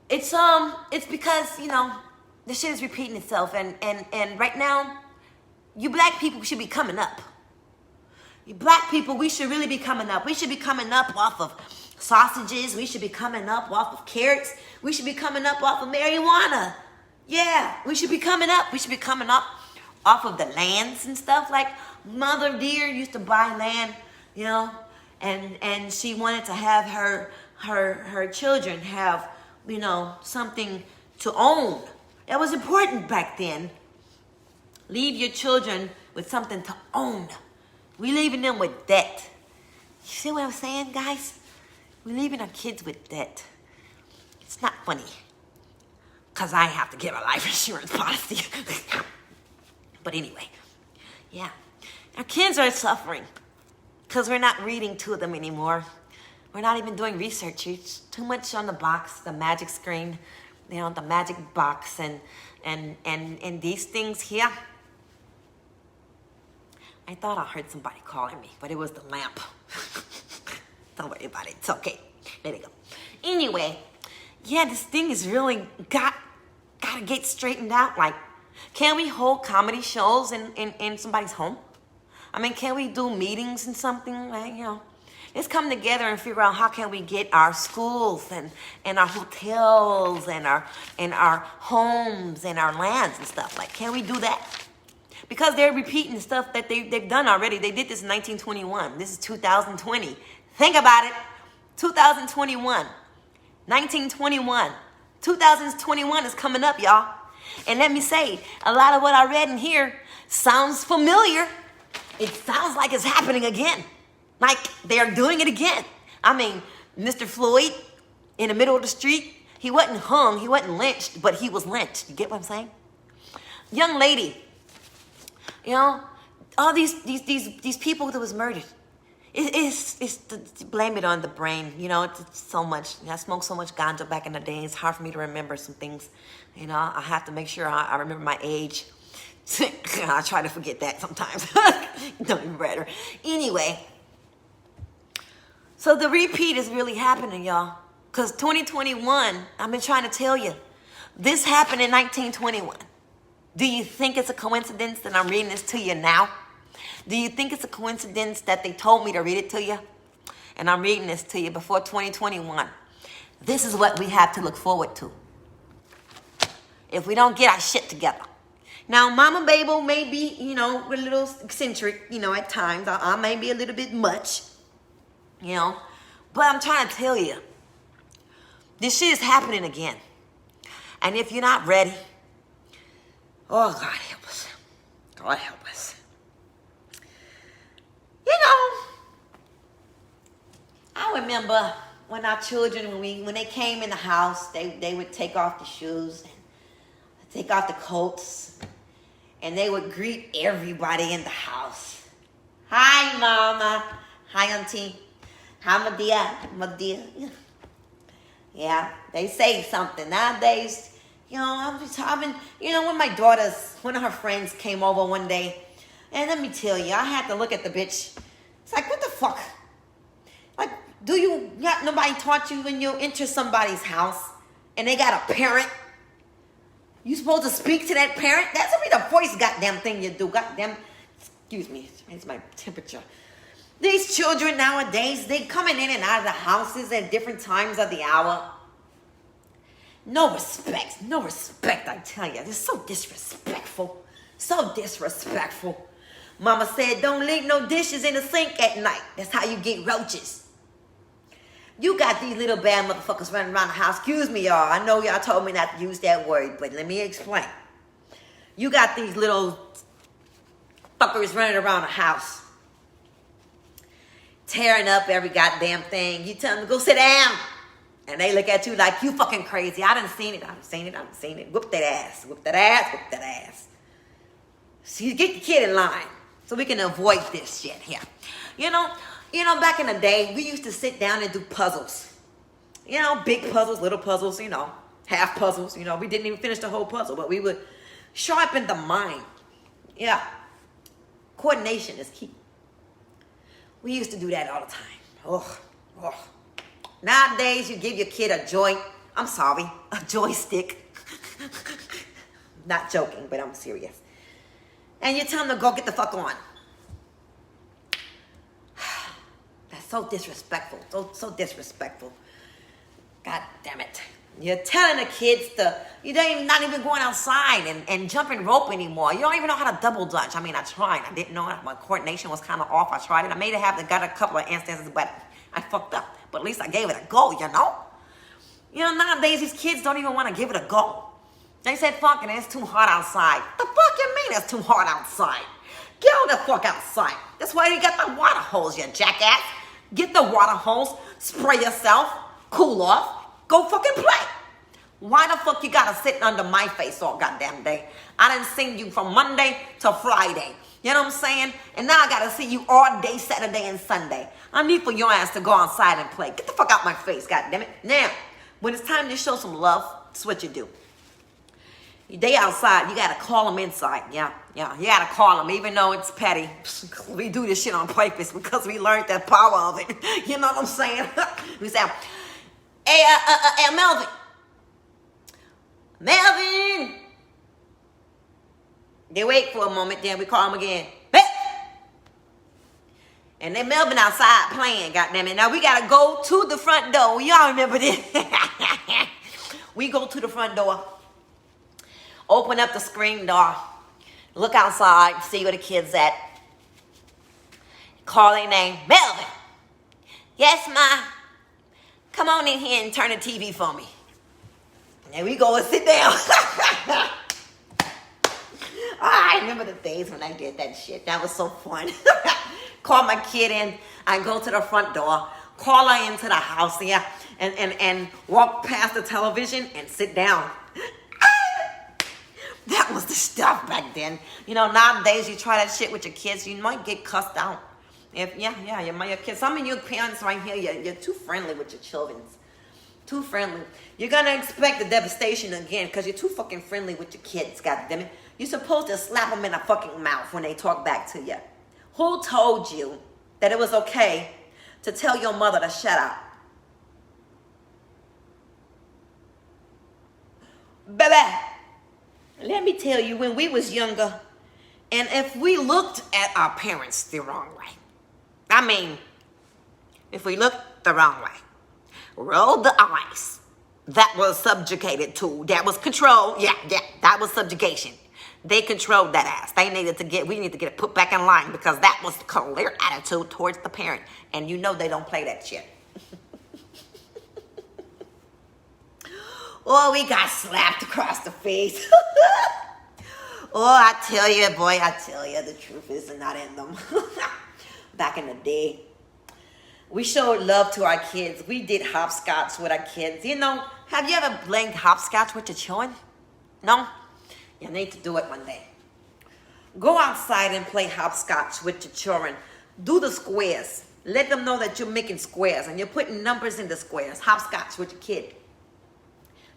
It's because, the shit is repeating itself, and right now, you black people should be coming up. You black people, we should really be coming up. We should be coming up off of sausages. We should be coming up off of carrots. We should be coming up off of marijuana. Yeah, we should be coming up. We should be coming up off of the lands and stuff. Like Mother Dear used to buy land, and she wanted to have her children have, something to own. That was important back then. Leave your children with something to own. We leaving them with debt. You see what I'm saying, guys? We're leaving our kids with debt. It's not funny. Because I have to get a life insurance policy. But anyway, yeah. Our kids are suffering because we're not reading to them anymore. We're not even doing research. It's too much on the box, the magic screen, the magic box, and these things here. I thought I heard somebody calling me, but it was the lamp. Don't worry about it. It's okay. There we go. Anyway, yeah, this thing is really gotta get straightened out. Like, can we hold comedy shows in somebody's home? I mean, can we do meetings and something? Like, let's come together and figure out how can we get our schools and our hotels and our homes and our lands and stuff. Like, can we do that? Because they're repeating stuff that they've done already. They did this in 1921. This is 2020. Think about it. 2021. 1921. 2021 is coming up, y'all. And let me say, a lot of what I read in here sounds familiar. It sounds like it's happening again. Like they're doing it again. I mean, Mr. Floyd in the middle of the street, he wasn't hung, he wasn't lynched, but he was lynched. You get what I'm saying? Young lady, all these people that was murdered. It's to blame it on the brain. It's so much. I smoked so much ganja back in the day. It's hard for me to remember some things. I have to make sure I remember my age. I try to forget that sometimes. Don't even matter. Anyway, so the repeat is really happening, y'all. Because 2021, I've been trying to tell you, this happened in 1921. Do you think it's a coincidence that I'm reading this to you now? Do you think it's a coincidence that they told me to read it to you? And I'm reading this to you before 2021. This is what we have to look forward to. If we don't get our shit together. Now, Mama MayBelle may be, we're a little eccentric, at times. I may be a little bit much, But I'm trying to tell you, this shit is happening again. And if you're not ready, oh, God help us. God help us. I remember when our children, when they came in the house, they would take off the shoes, and take off the coats, and they would greet everybody in the house. Hi, Mama. Hi, Auntie. Hi, my dear. Yeah, they say something. Nowadays, I've been, when one of her friends came over one day, and let me tell you, I had to look at the bitch. It's like, what the fuck? Like, nobody taught you when you enter somebody's house and they got a parent? You supposed to speak to that parent? That's the voice goddamn thing you do. Goddamn, excuse me, it's my temperature. These children nowadays, they coming in and out of the houses at different times of the hour. No respect, I tell you. It's so disrespectful. So disrespectful. Mama said, don't leave no dishes in the sink at night. That's how you get roaches. You got these little bad motherfuckers running around the house. Excuse me, y'all. I know y'all told me not to use that word, but let me explain. You got these little fuckers running around the house, tearing up every goddamn thing. You tell them to go sit down. And they look at you like you fucking crazy. I done seen it. Whoop that ass. So you get the kid in line so we can avoid this shit here. You know, back in the day, we used to sit down and do puzzles. You know, big puzzles, little puzzles, you know, half puzzles. You know, we didn't even finish the whole puzzle, but we would sharpen the mind. Yeah. Coordination is key. We used to do that all the time. Oh. Nowadays, you give your kid a joystick. Not joking, but I'm serious. And you tell them to go get the fuck on. That's so disrespectful. So disrespectful. God damn it. You're telling the kids you don't not even going outside and jumping rope anymore. You don't even know how to double dutch. I mean, I tried. I didn't know it. My coordination was kind of off. I tried it. I made it happen. Got a couple of instances, but I fucked up. But at least I gave it a go, you know? You know, nowadays these kids don't even want to give it a go. They said, fucking, it's too hot outside. The fuck you mean it's too hot outside? Get the fuck outside. That's why you got the water hose, you jackass. Get the water hose, spray yourself, cool off, go fucking play. Why the fuck you gotta sit under my face all goddamn day? I done seen you from Monday to Friday. You know what I'm saying? And now I gotta see you all day, Saturday and Sunday. I need for your ass to go outside and play. Get the fuck out my face, goddamn it. Now, when it's time to show some love, that's what you do. They outside, you gotta call them inside. Yeah. You gotta call them, even though it's petty. We do this shit on purpose because we learned that power of it. You know what I'm saying? We say, hey, Melvin. They wait for a moment, then we call them again. Hey! And then Melvin outside playing, goddammit. Now we gotta go to the front door. Y'all remember this? We go to the front door. Open up the screen door. Look outside, see where the kids at. Call their name, Melvin. Yes, Ma. Come on in here and turn the TV for me. And then we go and sit down. I remember the days when I did that shit. That was so fun. Call my kid in. I go to the front door. Call her into the house, yeah. And walk past the television and sit down. That was the stuff back then. You know, nowadays you try that shit with your kids, you might get cussed out. Your kids. Some of you parents right here, you're too friendly with your children. Too friendly. You're gonna expect the devastation again because you're too fucking friendly with your kids, goddammit. You're supposed to slap them in the fucking mouth when they talk back to you. Who told you that it was okay to tell your mother to shut up? Baby. Let me tell you, when we was younger, and if we looked at our parents the wrong way, I mean, if we looked the wrong way, rolled the eyes, that was subjugated to, that was control, yeah, that was subjugation. They controlled that ass. We need to get it put back in line because that was their attitude towards the parent. And you know they don't play that shit. Oh, we got slapped across the face. Oh, I tell you, boy, the truth is not in them. Back in the day, we showed love to our kids. We did hopscotch with our kids. You know, have you ever played hopscotch with your children? No? You need to do it one day. Go outside and play hopscotch with your children. Do the squares. Let them know that you're making squares and you're putting numbers in the squares. Hopscotch with your kid.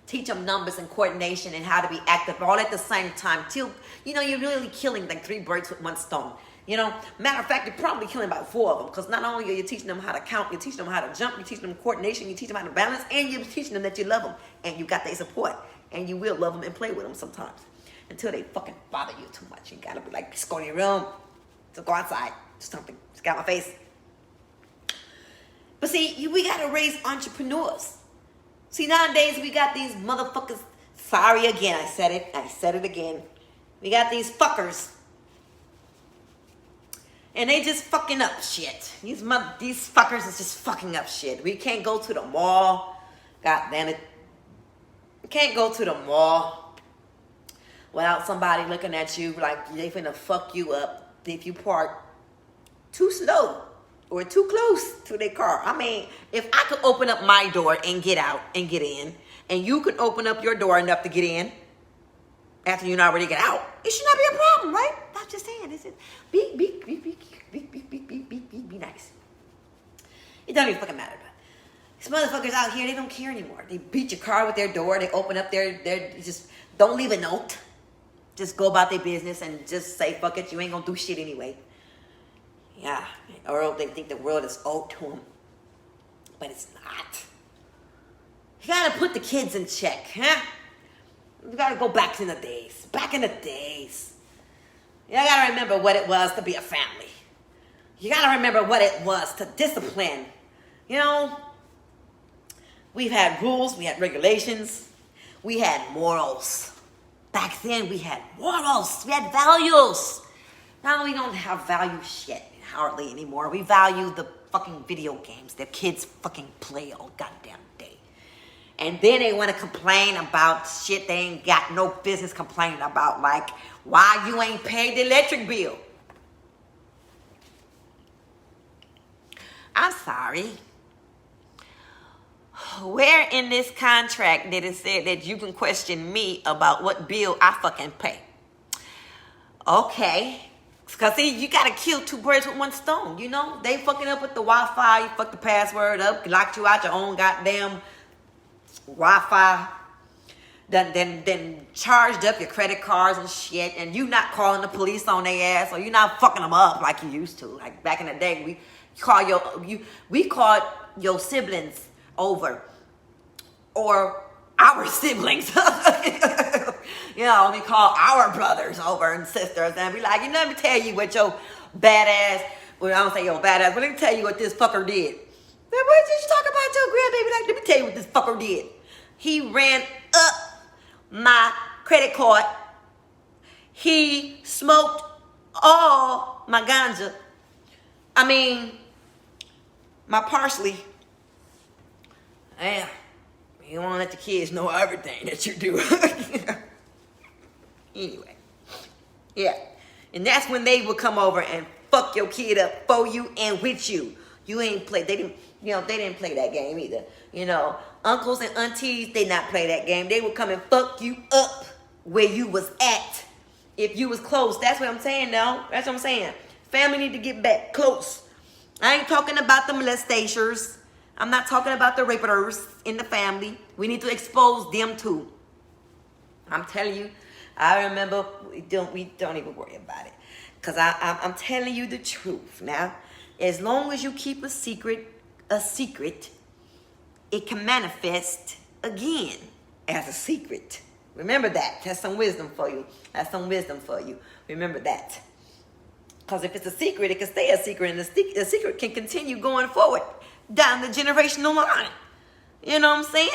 Teach them numbers and coordination and how to be active all at the same time. Till, you know, you're really killing like 3 birds with 1 stone. You know, matter of fact, you're probably killing about 4 of them because not only are you teaching them how to count, you're teaching them how to jump, you're teaching them coordination, you teach them how to balance, and you're teaching them that you love them and you got their support and you will love them and play with them sometimes until they fucking bother you too much. You gotta be like, just go in your room, just go outside, just something, just get out my face. But see, we gotta raise entrepreneurs. See, nowadays we got these motherfuckers. Sorry again, I said it again. We got these fuckers. And they just fucking up shit. These fuckers is just fucking up shit. We can't go to the mall. God damn it. We can't go to the mall without somebody looking at you like they finna fuck you up if you park too slow or too close to their car. I mean, if I could open up my door and get out and get in, and you could open up your door enough to get in after you already get out, it should not be a problem, right? I'm just saying, be nice. It don't even fucking matter. These motherfuckers out here, they don't care anymore. They beat your car with their door. They open up their just don't leave a note. Just go about their business and just say, fuck it, you ain't gonna do shit anyway. Yeah, or they think the world is owed to them. But it's not. You gotta put the kids in check, huh? You gotta go back in the days. Back in the days. You gotta remember what it was to be a family. You gotta remember what it was to discipline. You know, we've had rules, we had regulations, we had morals. Back then we had morals, we had values. Now we don't have value shit hardly anymore. We value the fucking video games that kids fucking play all goddamn day. And then they want to complain about shit they ain't got no business complaining about, like why you ain't paid the electric bill. I'm sorry. Where in this contract did it say that you can question me about what bill I fucking pay? Okay. Because, see, you got to kill two birds with one stone, you know? They fucking up with the Wi-Fi. You fucked the password up. Locked you out your own goddamn Wi-Fi. Then charged up your credit cards and shit. And you not calling the police on their ass. Or you not fucking them up like you used to. Like back in the day, we called your siblings over, or our siblings. You know, we call our brothers over and sisters and be like, you know, let me tell you what your badass, well, I don't say your badass, but let me tell you what this fucker did. What did you talk about your grandbaby? Like, let me tell you what this fucker did. He ran up my credit card. He smoked all my ganja. I mean, my parsley. Yeah, you don't want to let the kids know everything that you do. Anyway, yeah. And that's when they would come over and fuck your kid up for you and with you. You ain't play, they didn't play that game either. You know, uncles and aunties, they not play that game. They would come and fuck you up where you was at. If you was close, that's what I'm saying now. That's what I'm saying. Family need to get back close. I ain't talking about the molesters. I'm not talking about the rapers in the family. We need to expose them too. I'm telling you, I remember, we don't even worry about it. Because I'm telling you the truth. Now, as long as you keep a secret, it can manifest again as a secret. Remember that. That's some wisdom for you. That's some wisdom for you. Remember that. Because if it's a secret, it can stay a secret. And the secret can continue going forward down the generational line. You know what I'm saying?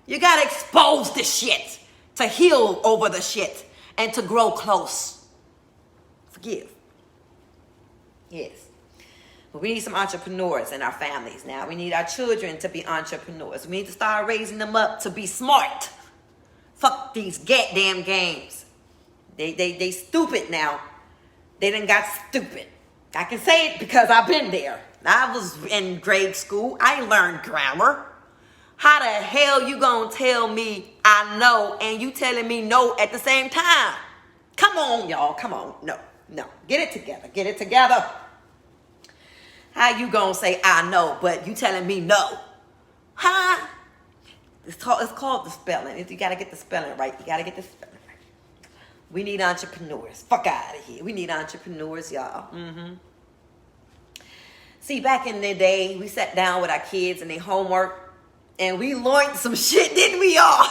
You got to expose the shit to heal over the shit and to grow close. Forgive. Yes. But we need some entrepreneurs in our families now. We need our children to be entrepreneurs. We need to start raising them up to be smart. Fuck these goddamn games. They stupid now. They done got stupid. I can say it because I've been there. I was in grade school. I learned grammar. How the hell you gonna tell me I know and you telling me no at the same time? Come on, y'all. Come on. No. Get it together. Get it together. How you gonna say I know, but you telling me no? Huh? It's called the spelling. You gotta get the spelling right. You gotta get the spelling right. We need entrepreneurs. Fuck out of here. We need entrepreneurs, y'all. See, back in the day, we sat down with our kids and their homework, and we learned some shit, didn't we all?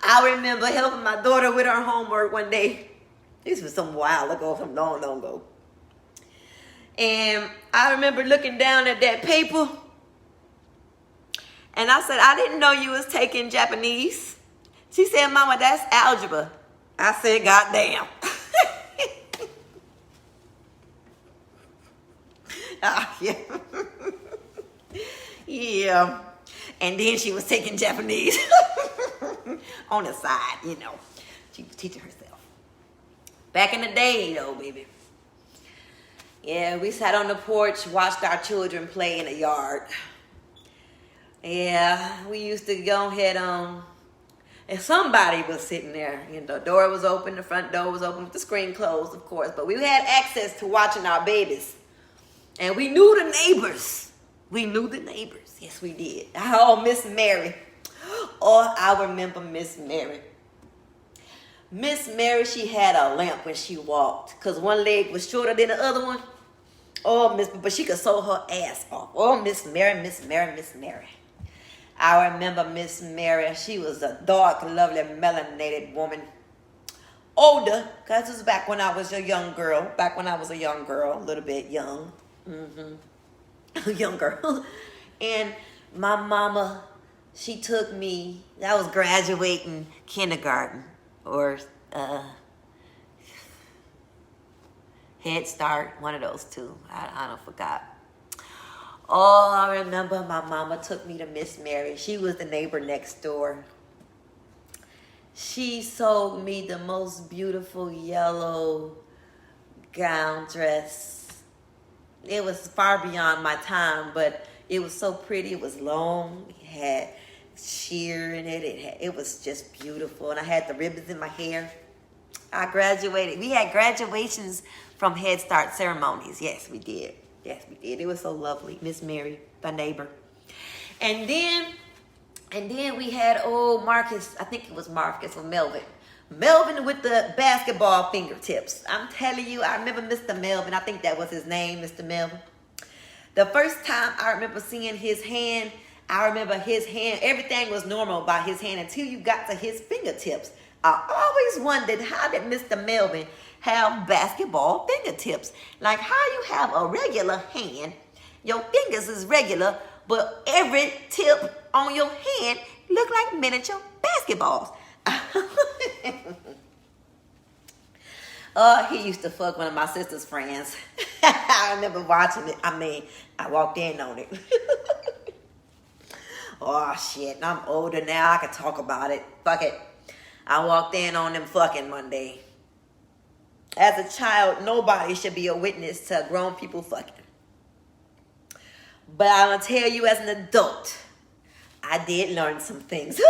I remember helping my daughter with her homework one day. This was some while ago, some long ago. And I remember looking down at that paper, and I said, I didn't know you was taking Japanese. She said, Mama, that's algebra. I said, God damn. Yeah. Yeah. And then she was taking Japanese on the side, you know. She was teaching herself. Back in the day, though, baby. Yeah, we sat on the porch, watched our children play in the yard. Yeah, we used to go ahead on. And somebody was sitting there. You know, the door was open, the front door was open with the screen closed, of course. But we had access to watching our babies. And we knew the neighbors. We knew the neighbors. Yes, we did. Oh, Miss Mary. Oh, I remember Miss Mary. Miss Mary, she had a limp when she walked because one leg was shorter than the other one. Oh, but she could sew her ass off. Oh, Miss Mary, Miss Mary, Miss Mary. I remember Miss Mary. She was a dark, lovely, melanated woman. Older, because this was back when I was a young girl. Back when I was a young girl, a little bit young. A young girl. And my mama, she took me, I was graduating kindergarten or Head Start, one of those two. I don't forgot. Oh, I remember my mama took me to Miss Mary. She was the neighbor next door. She sold me the most beautiful yellow gown dress. It was far beyond my time, but it was so pretty. It was long. It had sheer in it. It was just beautiful. And I had the ribbons in my hair. I graduated. We had graduations from Head Start ceremonies. Yes, we did. Yes, we did. It was so lovely. Miss Mary, the neighbor. And then we had old Marcus. I think it was Marcus or Melvin. Melvin with the basketball fingertips. I'm telling you, I remember Mr. Melvin. I think that was his name, Mr. Melvin. The first time I remember seeing his hand, I remember his hand, everything was normal about his hand until you got to his fingertips. I always wondered, how did Mr. Melvin have basketball fingertips? Like, how you have a regular hand, your fingers is regular, but every tip on your hand look like miniature basketballs. He used to fuck one of my sister's friends. I remember watching it. I walked in on it. Oh, shit. I'm older now. I can talk about it. Fuck it. I walked in on them fucking one day. As a child, nobody should be a witness to grown people fucking. But I'm going to tell you, as an adult, I did learn some things.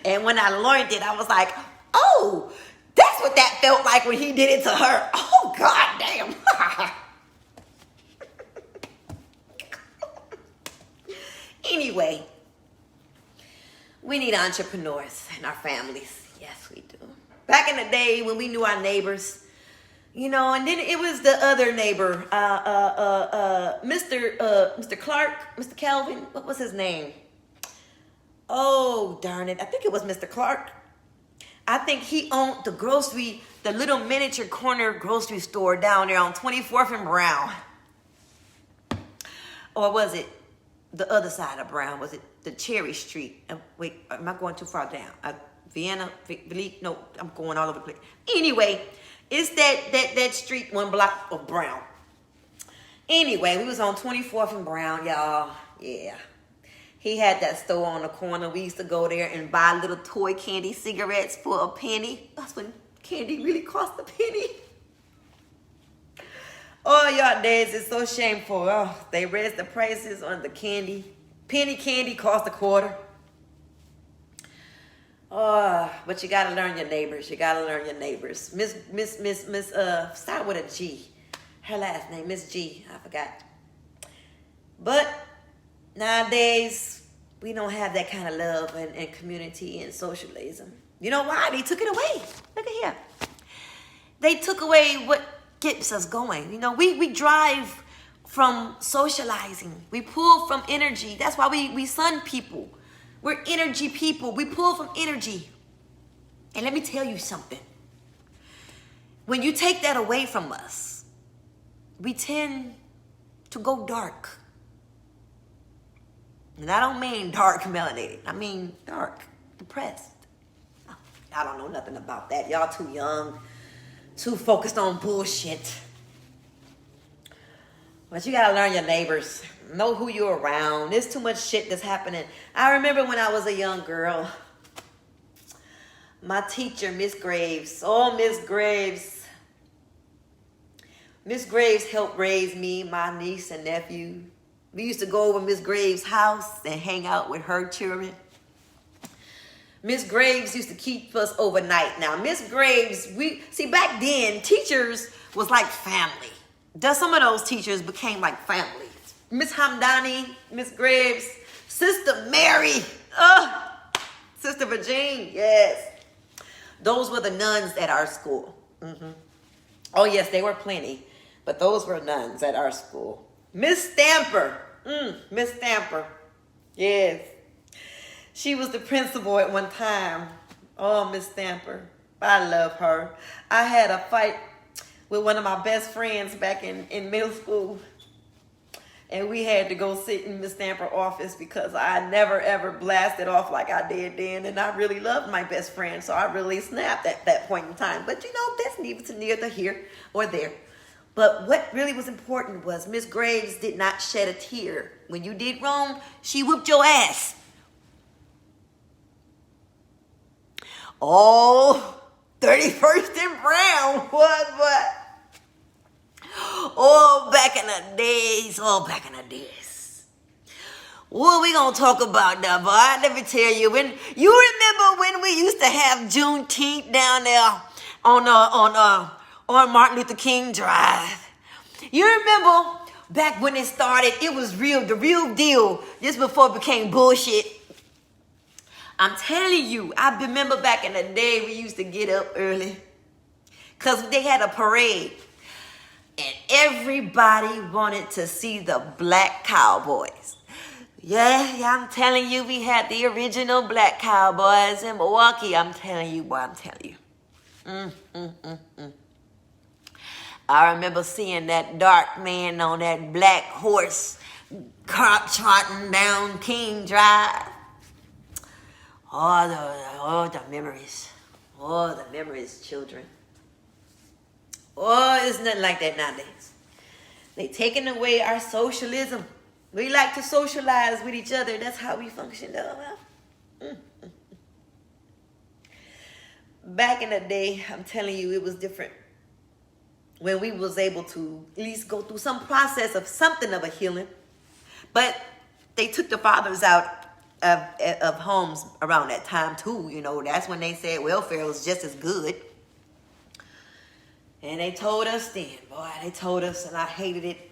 And when I learned it, I was like, oh, that's what that felt like when he did it to her. Oh, God damn. Anyway, we need entrepreneurs in our families. Yes, we do. Back in the day when we knew our neighbors, you know, and then it was the other neighbor, Mr. Clark, Mr. Calvin. What was his name? Oh, darn it. I think it was Mr. Clark. I think he owned the little miniature corner grocery store down there on 24th and Brown. Or was it the other side of Brown? Was it the Cherry Street? Wait, am I going too far down? Vienna? No, I'm going all over the place. Anyway, it's that street, one block of Brown. Anyway, we was on 24th and Brown, y'all. Yeah. He had that store on the corner. We used to go there and buy little toy candy cigarettes for a penny. That's when candy really cost a penny. Oh, y'all days, it's so shameful. Oh, they raised the prices on the candy. Penny candy cost a quarter. Oh, but you gotta learn your neighbors. You gotta learn your neighbors. Miss, start with a G. Her last name, Miss G. I forgot. But nowadays, we don't have that kind of love and community and socialism. You know why? They took it away. Look at here. They took away what gets us going. You know, we drive from socializing. We pull from energy. That's why we sun people. We're energy people. We pull from energy. And let me tell you something. When you take that away from us, we tend to go dark. And I don't mean dark melanated. I mean dark, depressed. I don't know nothing about that. Y'all too young, too focused on bullshit. But you gotta learn your neighbors. Know who you're around. There's too much shit that's happening. I remember when I was a young girl, my teacher, Miss Graves. Oh, Miss Graves. Miss Graves helped raise me, my niece and nephew. We used to go over Miss Graves' house and hang out with her children. Miss Graves used to keep us overnight. Now, Miss Graves, back then, teachers was like family. some of those teachers became like family. Miss Hamdani, Miss Graves, Sister Mary, Sister Virginia, yes. Those were the nuns at our school. Oh, yes, they were plenty, but those were nuns at our school. Miss Stamper, Miss Stamper, yes. She was the principal at one time. Oh, Miss Stamper, I love her. I had a fight with one of my best friends back in middle school. And we had to go sit in Miss Stamper's office because I never ever blasted off like I did then. And I really loved my best friend, so I really snapped at that point in time. But you know, that's neither here or there. But what really was important was Miss Graves did not shed a tear. When you did wrong, she whooped your ass. Oh, 31st and Brown. What? Oh, back in the days. What we gonna talk about now, boy? Let me tell you. When you remember when we used to have Juneteenth down there on Martin Luther King Drive. You remember back when it started? It was the real deal. Just before it became bullshit. I'm telling you, I remember back in the day we used to get up early because they had a parade. And everybody wanted to see the black cowboys. Yeah, I'm telling you, we had the original black cowboys in Milwaukee. I'm telling you. I remember seeing that dark man on that black horse trotting down King Drive. Oh, the memories. Oh, the memories, children. Oh, it's nothing like that nowadays. They taking away our socialism. We like to socialize with each other. That's how we function, though. Back in the day, I'm telling you, it was different. When we was able to at least go through some process of something of a healing. But they took the fathers out of homes around that time, too. You know, that's when they said welfare was just as good. And they told us then, boy, and I hated it.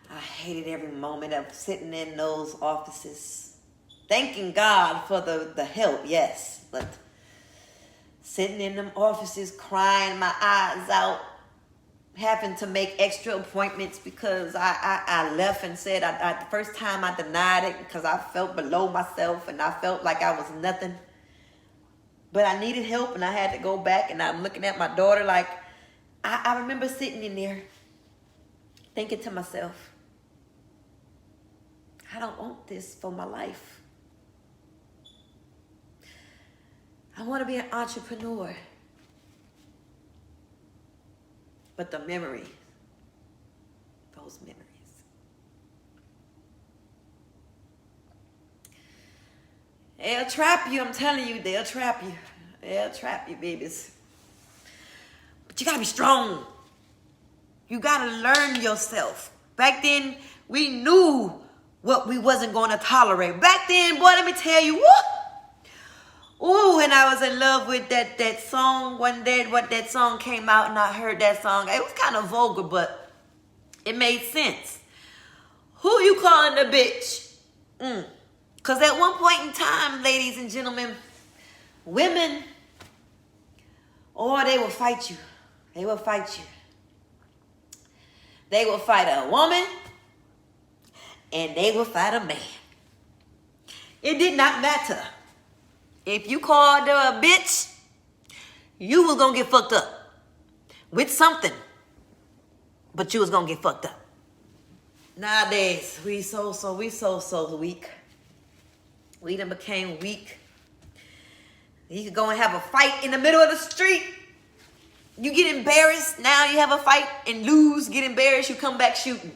I hated every moment of sitting in those offices. Thanking God for the help, yes. But sitting in them offices, crying my eyes out, having to make extra appointments because I left and said, the first time I denied it because I felt below myself and I felt like I was nothing. But I needed help and I had to go back and I'm looking at my daughter like, I remember sitting in there thinking to myself, I don't want this for my life. I want to be an entrepreneur. But the memories, those memories. They'll trap you, I'm telling you, they'll trap you. They'll trap you, babies. But you gotta be strong. You gotta learn yourself. Back then, we knew what we wasn't gonna tolerate. Back then, boy, let me tell you, and I was in love with that song one day. What that song came out and I heard that song. It was kind of vulgar, but it made sense. Who you calling a bitch? Because at one point in time, ladies and gentlemen, women, they will fight you. They will fight you. They will fight a woman and they will fight a man. It did not matter. If you called her a bitch, you was gonna get fucked up with something, but you was gonna get fucked up. Nowadays, we so weak. We done became weak. You could go and have a fight in the middle of the street. You get embarrassed. Now you have a fight and lose, get embarrassed. You come back shooting.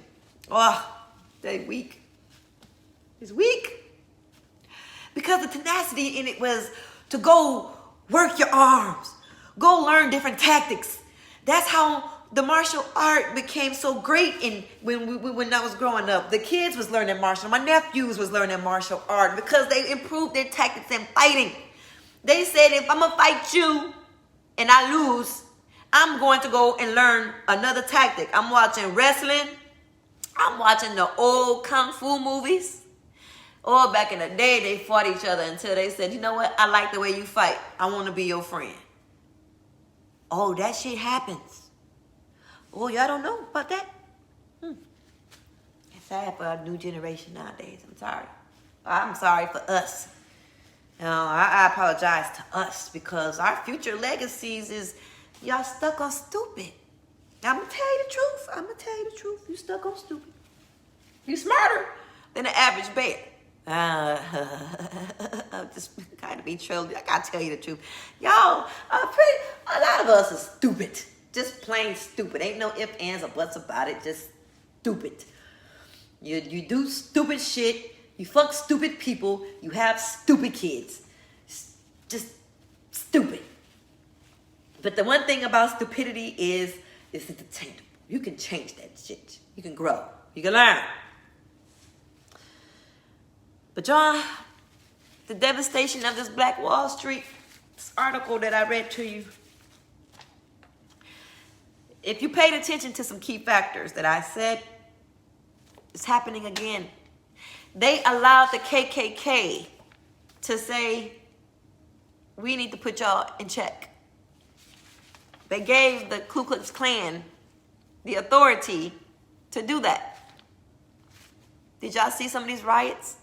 Oh, they weak. It's weak. Because the tenacity in it was to go work your arms. Go learn different tactics. That's how the martial art became so great when I was growing up. The kids was learning martial. My nephews was learning martial art because they improved their tactics in fighting. They said, if I'm going to fight you and I lose, I'm going to go and learn another tactic. I'm watching wrestling. I'm watching the old kung fu movies. Or back in the day, they fought each other until they said, you know what? I like the way you fight. I want to be your friend. Oh, that shit happens. Oh, y'all don't know about that? It's sad for our new generation nowadays. I'm sorry. I'm sorry for us. I apologize to us because our future legacies is y'all stuck on stupid. I'm going to tell you the truth. You stuck on stupid. You smarter than the average bear. I'm just kind of be trolling. I got to tell you the truth. Y'all, a lot of us are stupid. Just plain stupid. Ain't no ifs, ands, or buts about it. Just stupid. You do stupid shit. You fuck stupid people. You have stupid kids. Just stupid. But the one thing about stupidity is it's entertainable. You can change that shit. You can grow. You can learn. But y'all, the devastation of this Black Wall Street, this article that I read to you, if you paid attention to some key factors that I said, it's happening again. They allowed the KKK to say, we need to put y'all in check. They gave the Ku Klux Klan the authority to do that. Did y'all see some of these riots?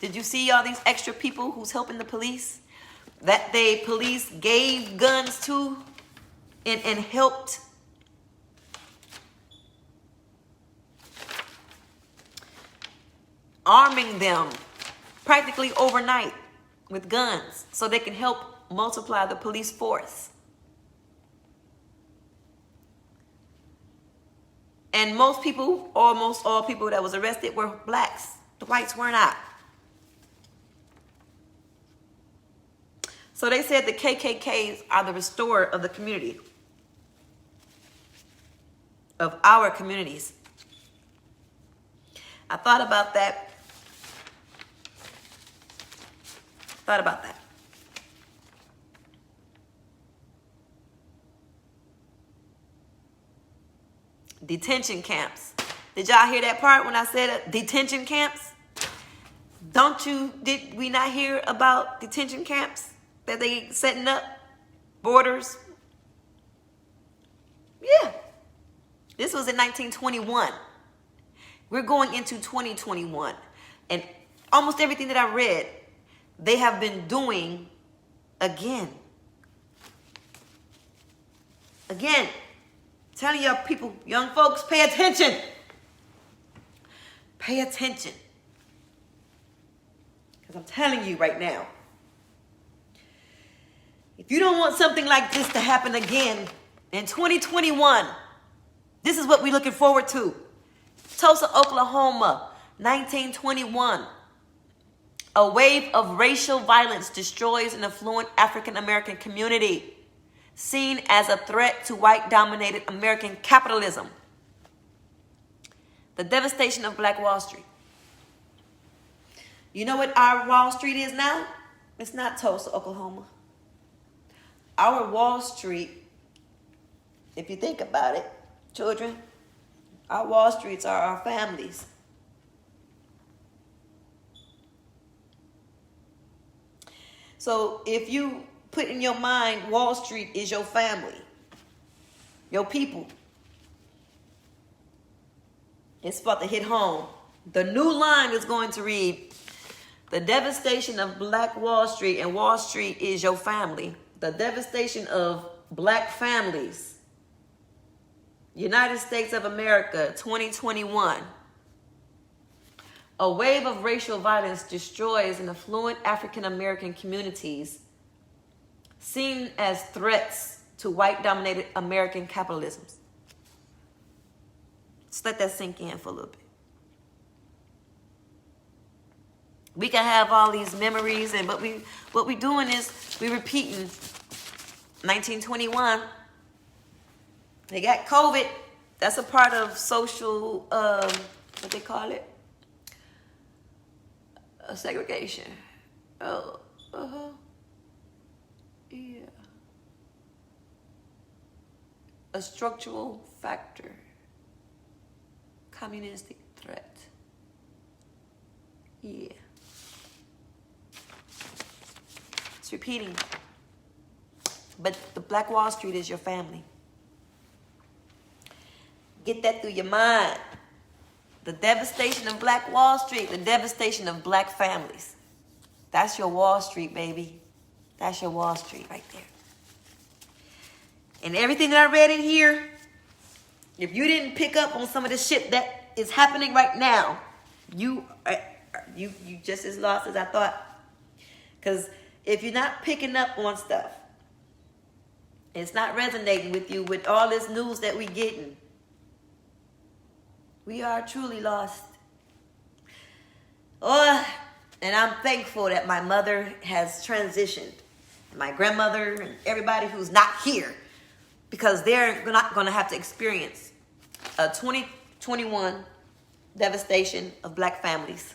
Did you see all these extra people who's helping the police? That the police gave guns to and helped arming them practically overnight with guns so they can help multiply the police force. And most people, almost all people that was arrested were blacks. The whites were not. So they said the KKKs are the restorer of the community, of our communities. I thought about that. Detention camps. Did y'all hear that part when I said detention camps? Did we not hear about detention camps that they setting up? Borders? Yeah. This was in 1921. We're going into 2021. And almost everything that I read, they have been doing again. Again. Telling y'all people, young folks, pay attention. Pay attention. Because I'm telling you right now, if you don't want something like this to happen again in 2021, this is what we're looking forward to. Tulsa, Oklahoma, 1921. A wave of racial violence destroys an affluent African American community, seen as a threat to white-dominated American capitalism. The devastation of Black Wall Street. You know what our Wall Street is now? It's not Tulsa, Oklahoma. Our Wall Street, if you think about it, children, our Wall Streets are our families. So if you put in your mind Wall Street is your family, your people, it's about to hit home. The new line is going to read, the devastation of Black Wall Street, and Wall Street is your family. The devastation of black families. United States of America, 2021. A wave of racial violence destroys an affluent African American communities, seen as threats to white-dominated American capitalism. Just let that sink in for a little bit. We can have all these memories, and what we doing is we repeating 1921. They got COVID. That's a part of social, what they call it? Segregation. Oh, yeah. a structural factor. Communistic threat. Yeah. It's repeating. But the Black Wall Street is your family. Get that through your mind. The devastation of Black Wall Street, the devastation of black families. That's your Wall Street, baby. That's your Wall Street right there. And everything that I read in here, if you didn't pick up on some of the shit that is happening right now, you just as lost as I thought. Because if you're not picking up on stuff, it's not resonating with you with all this news that we getting, we are truly lost. Oh, and I'm thankful that my mother has transitioned. My grandmother and everybody who's not here, because they're not going to have to experience a 2021 devastation of black families.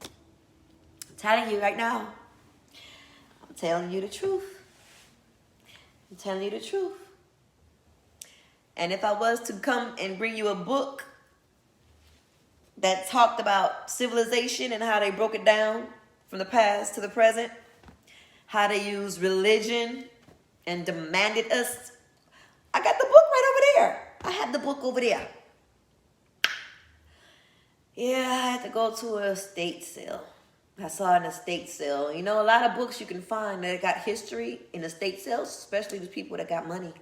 I'm telling you right now. I'm telling you the truth. I'm telling you the truth. And if I was to come and bring you a book that talked about civilization and how they broke it down from the past to the present, how they used religion and demanded us, I got the book right over there. I have the book over there. Yeah, I had to go to a estate sale. I saw an estate sale. You know, a lot of books you can find that got history in estate sales, especially with people that got money.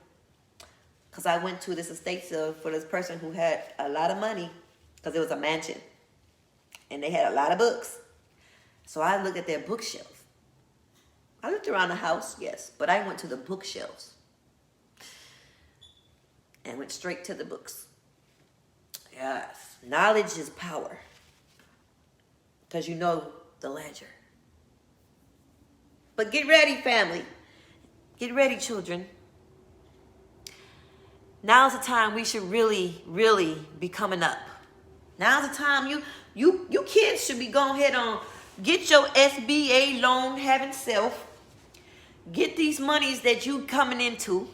Because I went to this estate sale for this person who had a lot of money, because it was a mansion. And they had a lot of books. So I looked at their bookshelf. I looked around the house, yes, but I went to the bookshelves and went straight to the books. Yes, knowledge is power, because you know the ledger. But get ready, family. Get ready, children. Now's the time we should really, really be coming up. Now's the time you kids should be going ahead on, get your SBA loan having self. Get these monies that you coming into.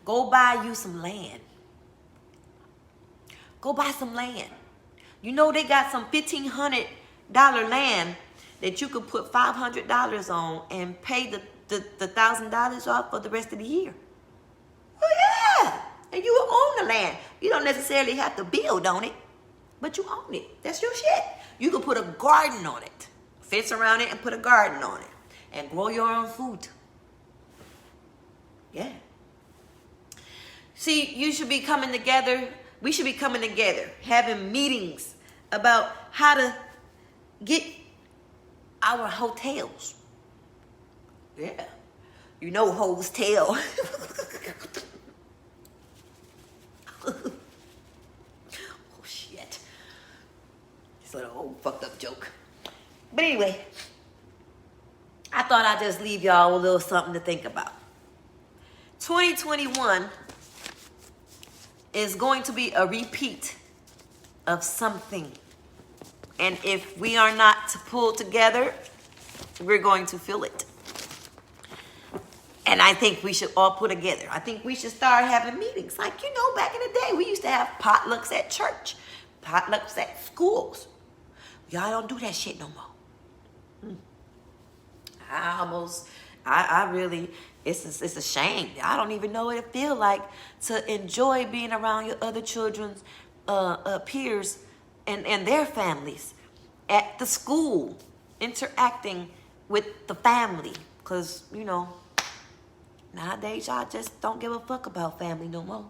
Go buy you some land. Go buy some land. You know they got some $1,500 land that you could put $500 on and pay the $1,000 off for the rest of the year. Oh yeah, and you will own the land. You don't necessarily have to build on it, but you own it. That's your shit. You can put a garden on it, fence around it, and put a garden on it, and grow your own food. Yeah. See, you should be coming together. We should be coming together, having meetings about how to get our hotels. Yeah. You know hoes tell. Oh, shit. It's a little old fucked up joke. But anyway, I thought I'd just leave y'all with a little something to think about. 2021 is going to be a repeat of something. And if we are not pulled together, we're going to feel it. And I think we should all pull together. I think we should start having meetings. Like, you know, back in the day, we used to have potlucks at church, potlucks at schools. Y'all don't do that shit no more. I really, it's a shame. I don't even know what it feels like to enjoy being around your other children's peers and their families at the school, interacting with the family. Because, you know, nowadays y'all just don't give a fuck about family no more.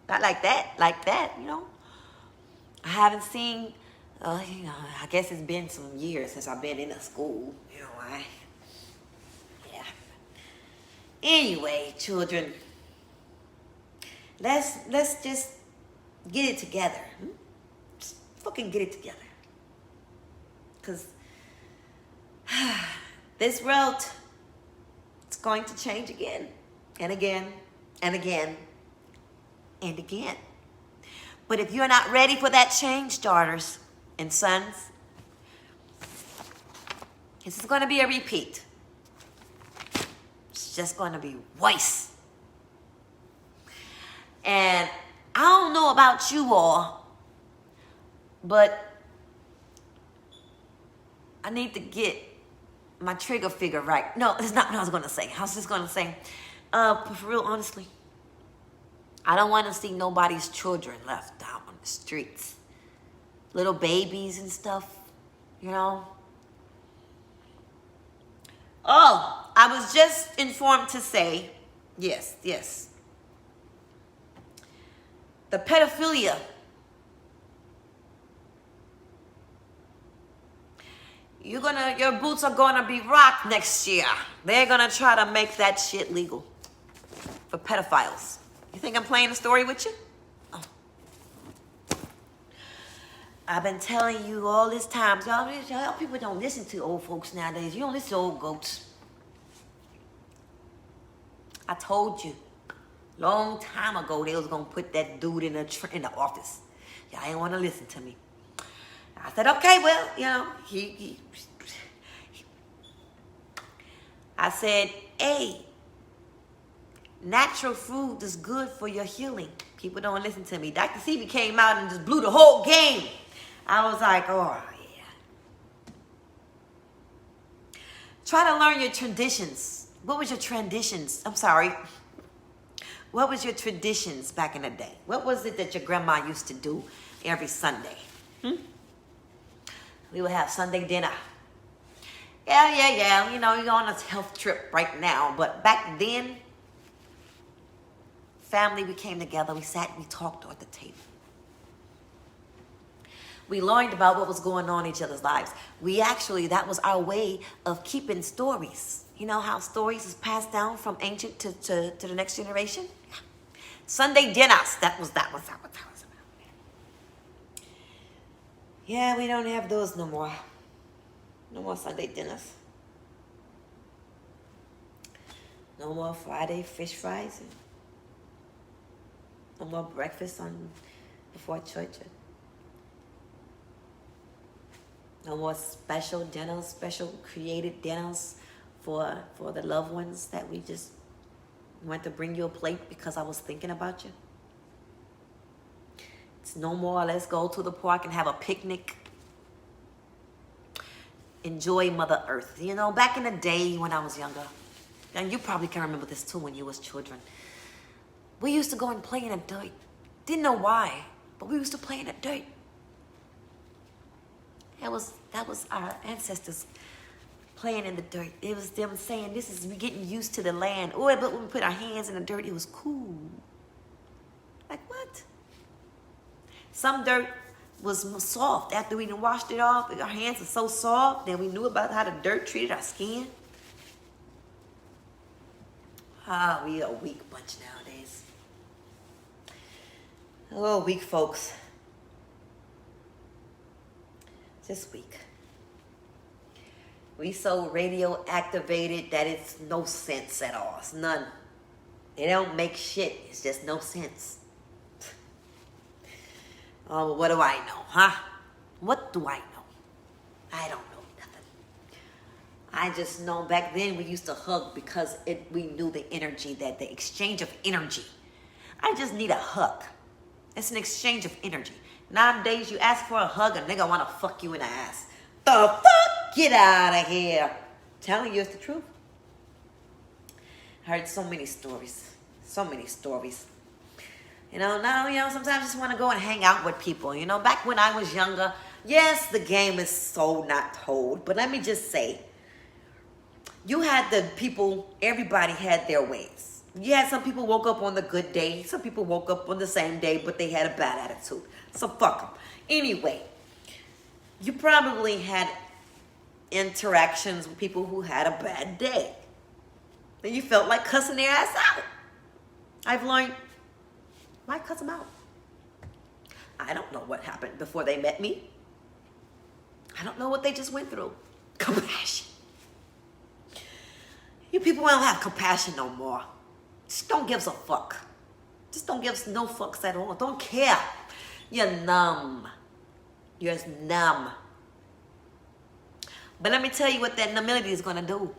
Not like that, you know. I haven't seen, you know, I guess it's been some years since I've been in a school. You know, yeah. Anyway, children, let's just get it together. Just fucking get it together. Because this world, it's going to change again and again and again and again. But if you're not ready for that change, daughters and sons, this is going to be a repeat. It's just going to be worse And I don't know about you all, but I need to get my trigger figure right. No, it's not what I was going to say. I was just going to say, for real, honestly, I don't want to see nobody's children left out on the streets. Little babies and stuff, you know. Oh, I was just informed to say, yes. The pedophilia. Your boots are gonna be rocked next year. They're gonna try to make that shit legal for pedophiles. You think I'm playing a story with you? Oh. I've been telling you all this time. Y'all people don't listen to old folks nowadays. You don't listen to old goats. I told you long time ago they was gonna put that dude in the office. Y'all ain't wanna listen to me. I said, okay, well, you know, I said, hey, natural food is good for your healing. People don't listen to me. Dr. Sebi came out and just blew the whole game. I was like, oh, yeah. Try to learn your traditions. What was your traditions? I'm sorry. What was your traditions back in the day? What was it that your grandma used to do every Sunday? We would have Sunday dinner. Yeah. You know, you're on a health trip right now. But back then, family, we came together. We sat, we talked at the table. We learned about what was going on in each other's lives. That was our way of keeping stories. You know how stories is passed down from ancient to the next generation? Sunday dinners. That was about. Yeah, we don't have those no more. No more Sunday dinners. No more Friday fish fries. No more breakfast before church. No more special dinners, special created dinners for the loved ones that we just went to bring you a plate because I was thinking about you. It's no more, let's go to the park and have a picnic. Enjoy Mother Earth. You know, back in the day when I was younger, and you probably can remember this too when you was children, we used to go and play in the dirt. Didn't know why, but we used to play in the dirt. That was our ancestors playing in the dirt. It was them saying, we getting used to the land. Oh, but when we put our hands in the dirt, it was cool. Like what? Some dirt was soft. After we washed it off, our hands are so soft, then we knew about how the dirt treated our skin. We a weak bunch nowadays. Oh, weak folks. Just weak. We so radio activated that it's no sense at all. It's none. It don't make shit. It's just no sense. Oh, well, what do I know, huh? What do I know? I don't know nothing. I just know back then we used to hug because we knew the energy, that the exchange of energy. I just need a hug. It's an exchange of energy. Nowadays, you ask for a hug, a nigga want to fuck you in the ass. The fuck? Get out of here. I'm telling you, it's the truth. I heard so many stories. So many stories. You know, now, sometimes I just want to go and hang out with people. You know, back when I was younger, yes, the game is so not told. But let me just say, you had the people, everybody had their ways. You had some people woke up on the good day. Some people woke up on the same day, but they had a bad attitude. So fuck them. Anyway, you probably had interactions with people who had a bad day. And you felt like cussing their ass out. I've learned, why cuss them out? I don't know what happened before they met me. I don't know what they just went through. Compassion. You people don't have compassion no more. Just don't give us a fuck. Just don't give us no fucks at all. Don't care. You're numb. You're just numb. But let me tell you what that numbity is going to do.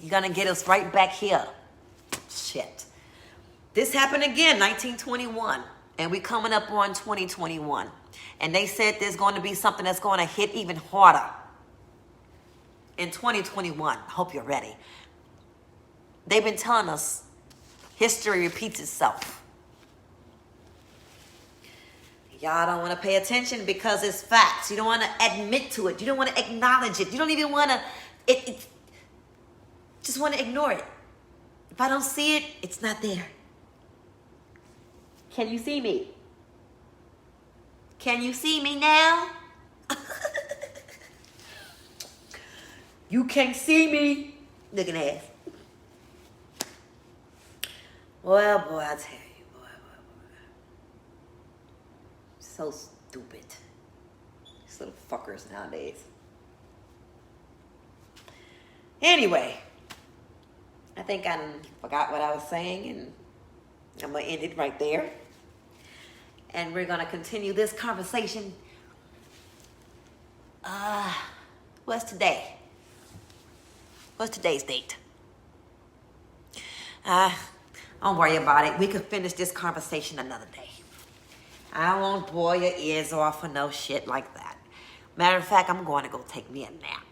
You're going to get us right back here. Shit. This happened again, 1921. And we coming up on 2021. And they said there's going to be something that's going to hit even harder in 2021. I hope you're ready. They've been telling us history repeats itself. Y'all don't want to pay attention because it's facts. You don't want to admit to it. You don't want to acknowledge it. You don't even want to, just want to ignore it. If I don't see it, it's not there. Can you see me? Can you see me now? You can't see me. Looking ass. Well, boy, I tell you, boy. So stupid. These little fuckers nowadays. Anyway, I think I forgot what I was saying, and I'm going to end it right there. And we're going to continue this conversation. What's today? What's today's date? Don't worry about it. We could finish this conversation another day. I won't bore your ears off or no shit like that. Matter of fact, I'm going to go take me a nap.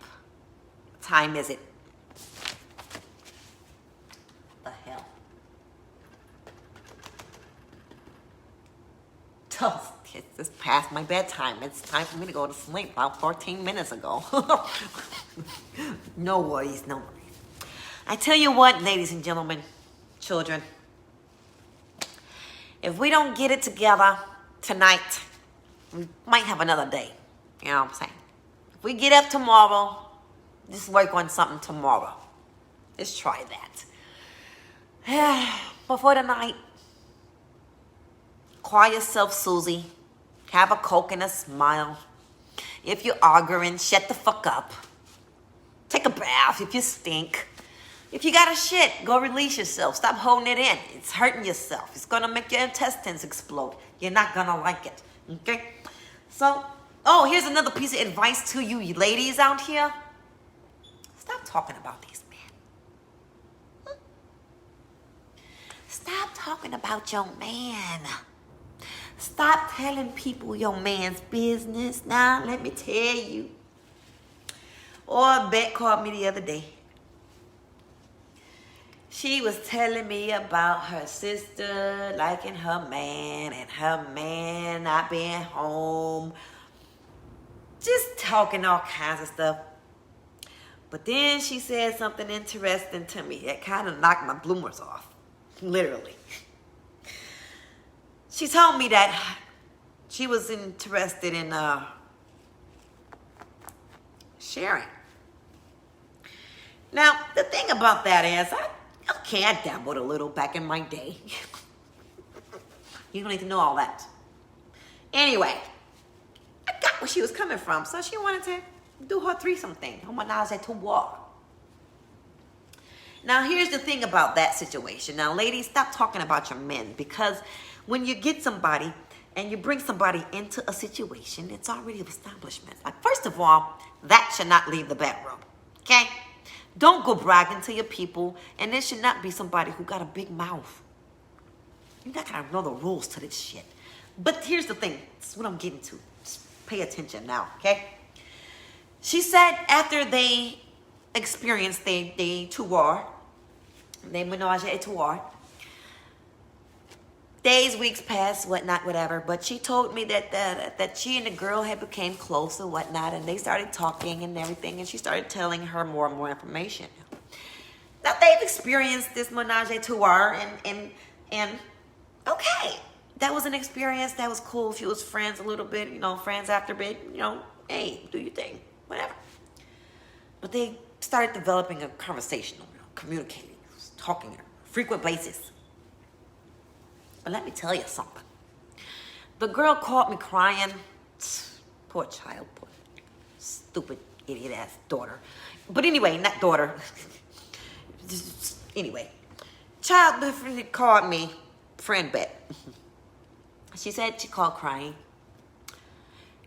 What time is it? The hell? It's past my bedtime. It's time for me to go to sleep about 14 minutes ago. No worries, no worries. I tell you what, ladies and gentlemen, children, if we don't get it together tonight, we might have another day. You know what I'm saying? If we get up tomorrow, just work on something tomorrow. Let's try that. Before the night, call yourself Susie. Have a Coke and a smile. If you're arguing, shut the fuck up. Take a bath if you stink. If you got a shit, go release yourself. Stop holding it in. It's hurting yourself. It's going to make your intestines explode. You're not going to like it. Okay? So, here's another piece of advice to you ladies out here. Stop talking about these men. Stop talking about your man. Stop telling people your man's business. Now, let me tell you. Bette called me the other day. She was telling me about her sister liking her man and her man not being home. Just talking all kinds of stuff. But then she said something interesting to me that kind of knocked my bloomers off. Literally. She told me that she was interested in sharing. Now, the thing about that is, I dabbled a little back in my day. You don't need to know all that. Anyway, I got where she was coming from, so she wanted to do her threesome thing, her menage a trois. Now, here's the thing about that situation. Now, ladies, stop talking about your men, because when you get somebody and you bring somebody into a situation, it's already an establishment. Like, first of all, that should not leave the bedroom, okay? Don't go bragging to your people, and there should not be somebody who got a big mouth. You got to know the rules to this shit. But here's the thing. This is what I'm getting to. Just pay attention now, okay? She said after they experienced the menage a trois, days, weeks passed, whatnot, whatever. But she told me that she and the girl had became close and whatnot, and they started talking and everything, and she started telling her more and more information. Now, they've experienced this menage a trois, and okay, that was an experience. That was cool. She was friends a little bit, friends after a bit, hey, do your thing, whatever. But they started developing a conversation, communicating, talking on a frequent basis. But let me tell you something. The girl caught me crying. Poor child. Poor stupid idiot ass daughter. But anyway, not daughter. Anyway. Child definitely called me friend Bette. She said she called crying.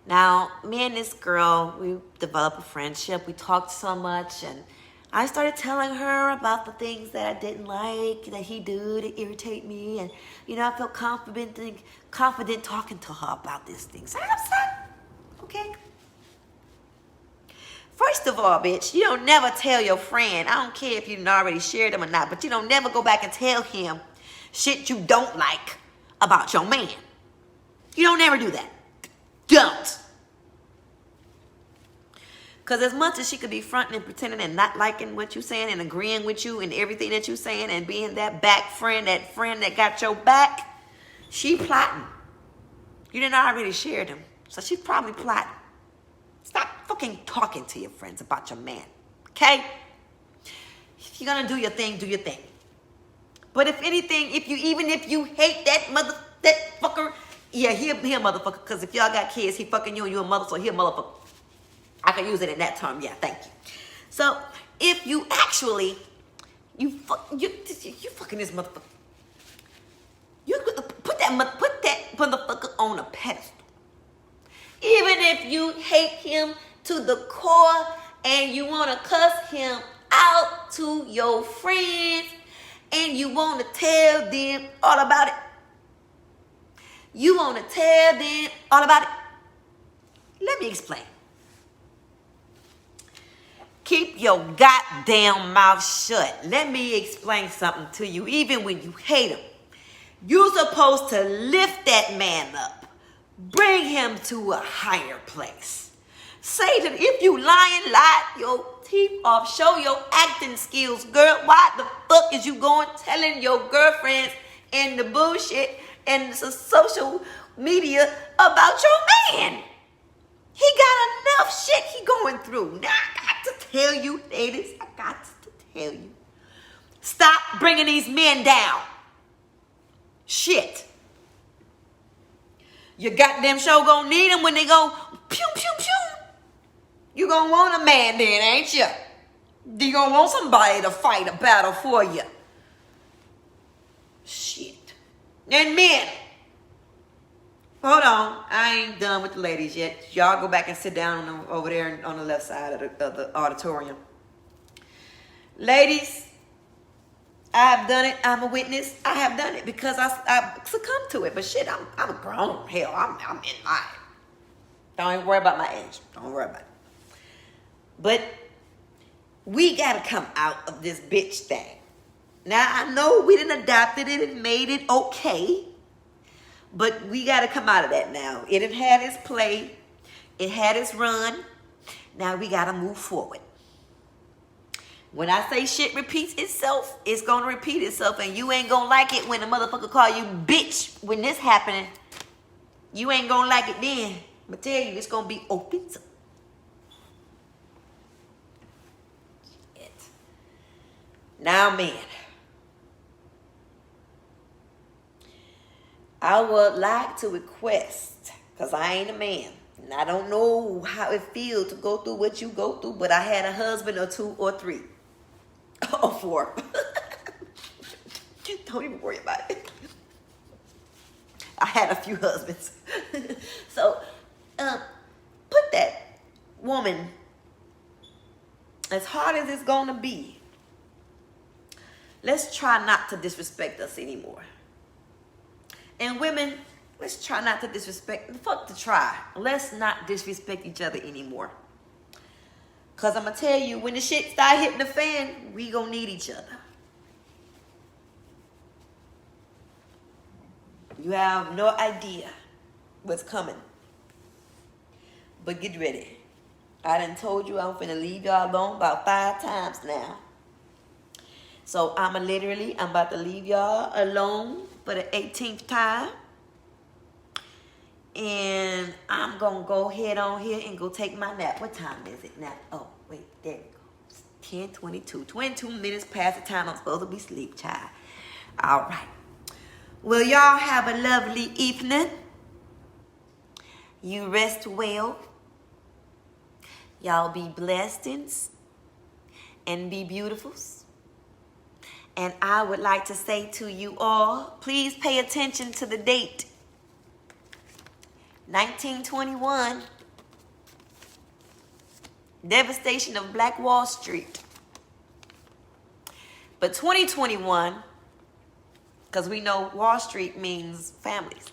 Now, me and this girl, we developed a friendship. We talked so much, and I started telling her about the things that I didn't like, that he do to irritate me. And, you know, I felt confident talking to her about these things. I'm upset. Okay? First of all, bitch, you don't never tell your friend. I don't care if you already shared them or not, but you don't never go back and tell him shit you don't like about your man. You don't never do that. Don't. Because as much as she could be fronting and pretending and not liking what you're saying and agreeing with you and everything that you're saying and being that back friend, that got your back, she plotting. You didn't already share them. So she's probably plotting. Stop fucking talking to your friends about your man. Okay? If you're going to do your thing, do your thing. But if anything, if you hate that fucker, yeah, he a motherfucker. Because if y'all got kids, he fucking you and you a mother, so he a motherfucker. I can use it in that term. Yeah, thank you. So if you actually, you fucking this motherfucker. You put that motherfucker on a pedestal. Even if you hate him to the core and you want to cuss him out to your friends and you want to tell them all about it. You want to tell them all about it. Let me explain. Keep your goddamn mouth shut. Let me explain something to you. Even when you hate him, you're supposed to lift that man up. Bring him to a higher place. Say that if you lying, lie your teeth off. Show your acting skills, girl. Why the fuck is you going telling your girlfriends and the bullshit and the social media about your man? He got enough shit he going through. Now I got to tell you, ladies, I got to tell you. Stop bringing these men down. Shit. Your goddamn show gonna need them when they go pew, pew, pew. You gonna want a man then, ain't you? You gonna want somebody to fight a battle for you. Shit. And men. Hold on, I ain't done with the ladies yet. Y'all go back and sit down over there on the left side of the auditorium. Ladies, I have done it. I'm a witness. I have done it because I succumbed to it. But shit, I'm grown. Hell, I'm in line. Don't even worry about my age. Don't worry about it. But we got to come out of this bitch thing. Now, I know we done adopted it and made it okay. But we got to come out of that now. It had its play. It had its run. Now we got to move forward. When I say shit repeats itself, it's going to repeat itself. And you ain't going to like it when the motherfucker call you bitch when this happening. You ain't going to like it then. I'm going to tell you, it's going to be offensive. Shit. Now, man. I would like to request, because I ain't a man, and I don't know how it feels to go through what you go through, but I had a husband or two or three. Or four. Don't even worry about it. I had a few husbands. So, put that woman, as hard as it's going to be, let's try not to disrespect us anymore. And women, let's try not to disrespect. Fuck to try. Let's not disrespect each other anymore. Because I'm going to tell you, when the shit start hitting the fan, we going to need each other. You have no idea what's coming. But get ready. I done told you I'm finna leave y'all alone about 5 times now. So I'm about to leave y'all alone for the 18th time. And I'm going to go head on here and go take my nap. What time is it now? Oh, wait, there it goes. 10:22. 22 minutes past the time I'm supposed to be asleep, child. All right. Well, y'all have a lovely evening. You rest well. Y'all be blessings and be beautifuls. And I would like to say to you all, please pay attention to the date. 1921. Devastation of Black Wall Street. But 2021, because we know Wall Street means families.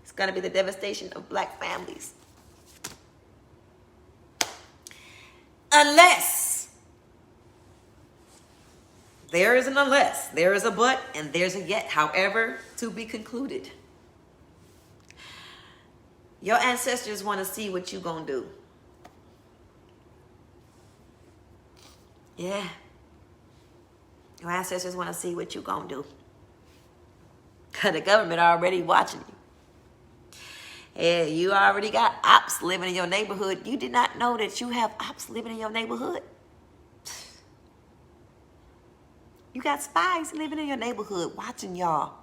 It's going to be the devastation of black families. Unless, there is an unless, there is a but, and there's a yet, however, to be concluded. Your ancestors want to see what you gonna do. Yeah. Your ancestors want to see what you gonna do. The government already watching you. Yeah, you already got ops living in your neighborhood. You did not know that you have ops living in your neighborhood. You got spies living in your neighborhood watching y'all.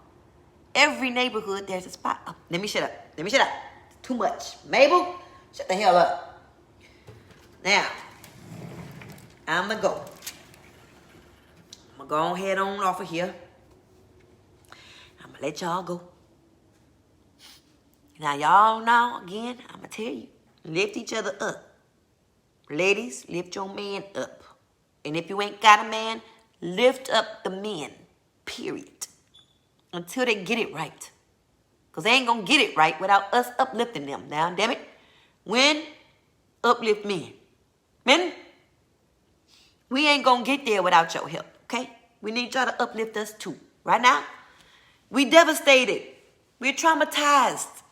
Every neighborhood, there's a spy. Oh, let me shut up. Let me shut up. Too much. MayBelle, shut the hell up. Now, I'm going to go. I'm going to go head on off of here. I'm going to let y'all go. Now, y'all know, again, I'm going to tell you, lift each other up. Ladies, lift your man up. And if you ain't got a man, lift up the men, period. Until they get it right. Because they ain't going to get it right without us uplifting them. Now, damn it, when uplift men. Men, we ain't going to get there without your help, okay? We need y'all to uplift us too. Right now, we devastated. We're traumatized.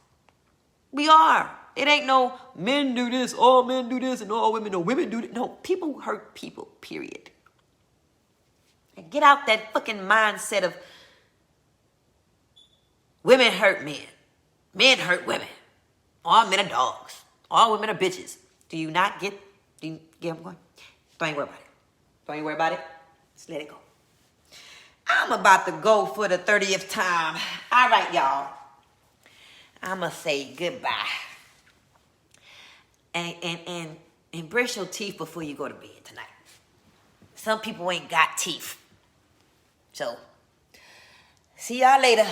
We are. It ain't no men do this, all men do this, and all women, no women do this. No, people hurt people, period. And get out that fucking mindset of women hurt men. Men hurt women. All men are dogs. All women are bitches. Do you not get, do you get what I'm going? Don't even worry about it. Don't even worry about it. Just let it go. I'm about to go for the 30th time. All right, y'all. I'm going to say goodbye. And brush your teeth before you go to bed tonight. Some people ain't got teeth. So, see y'all later.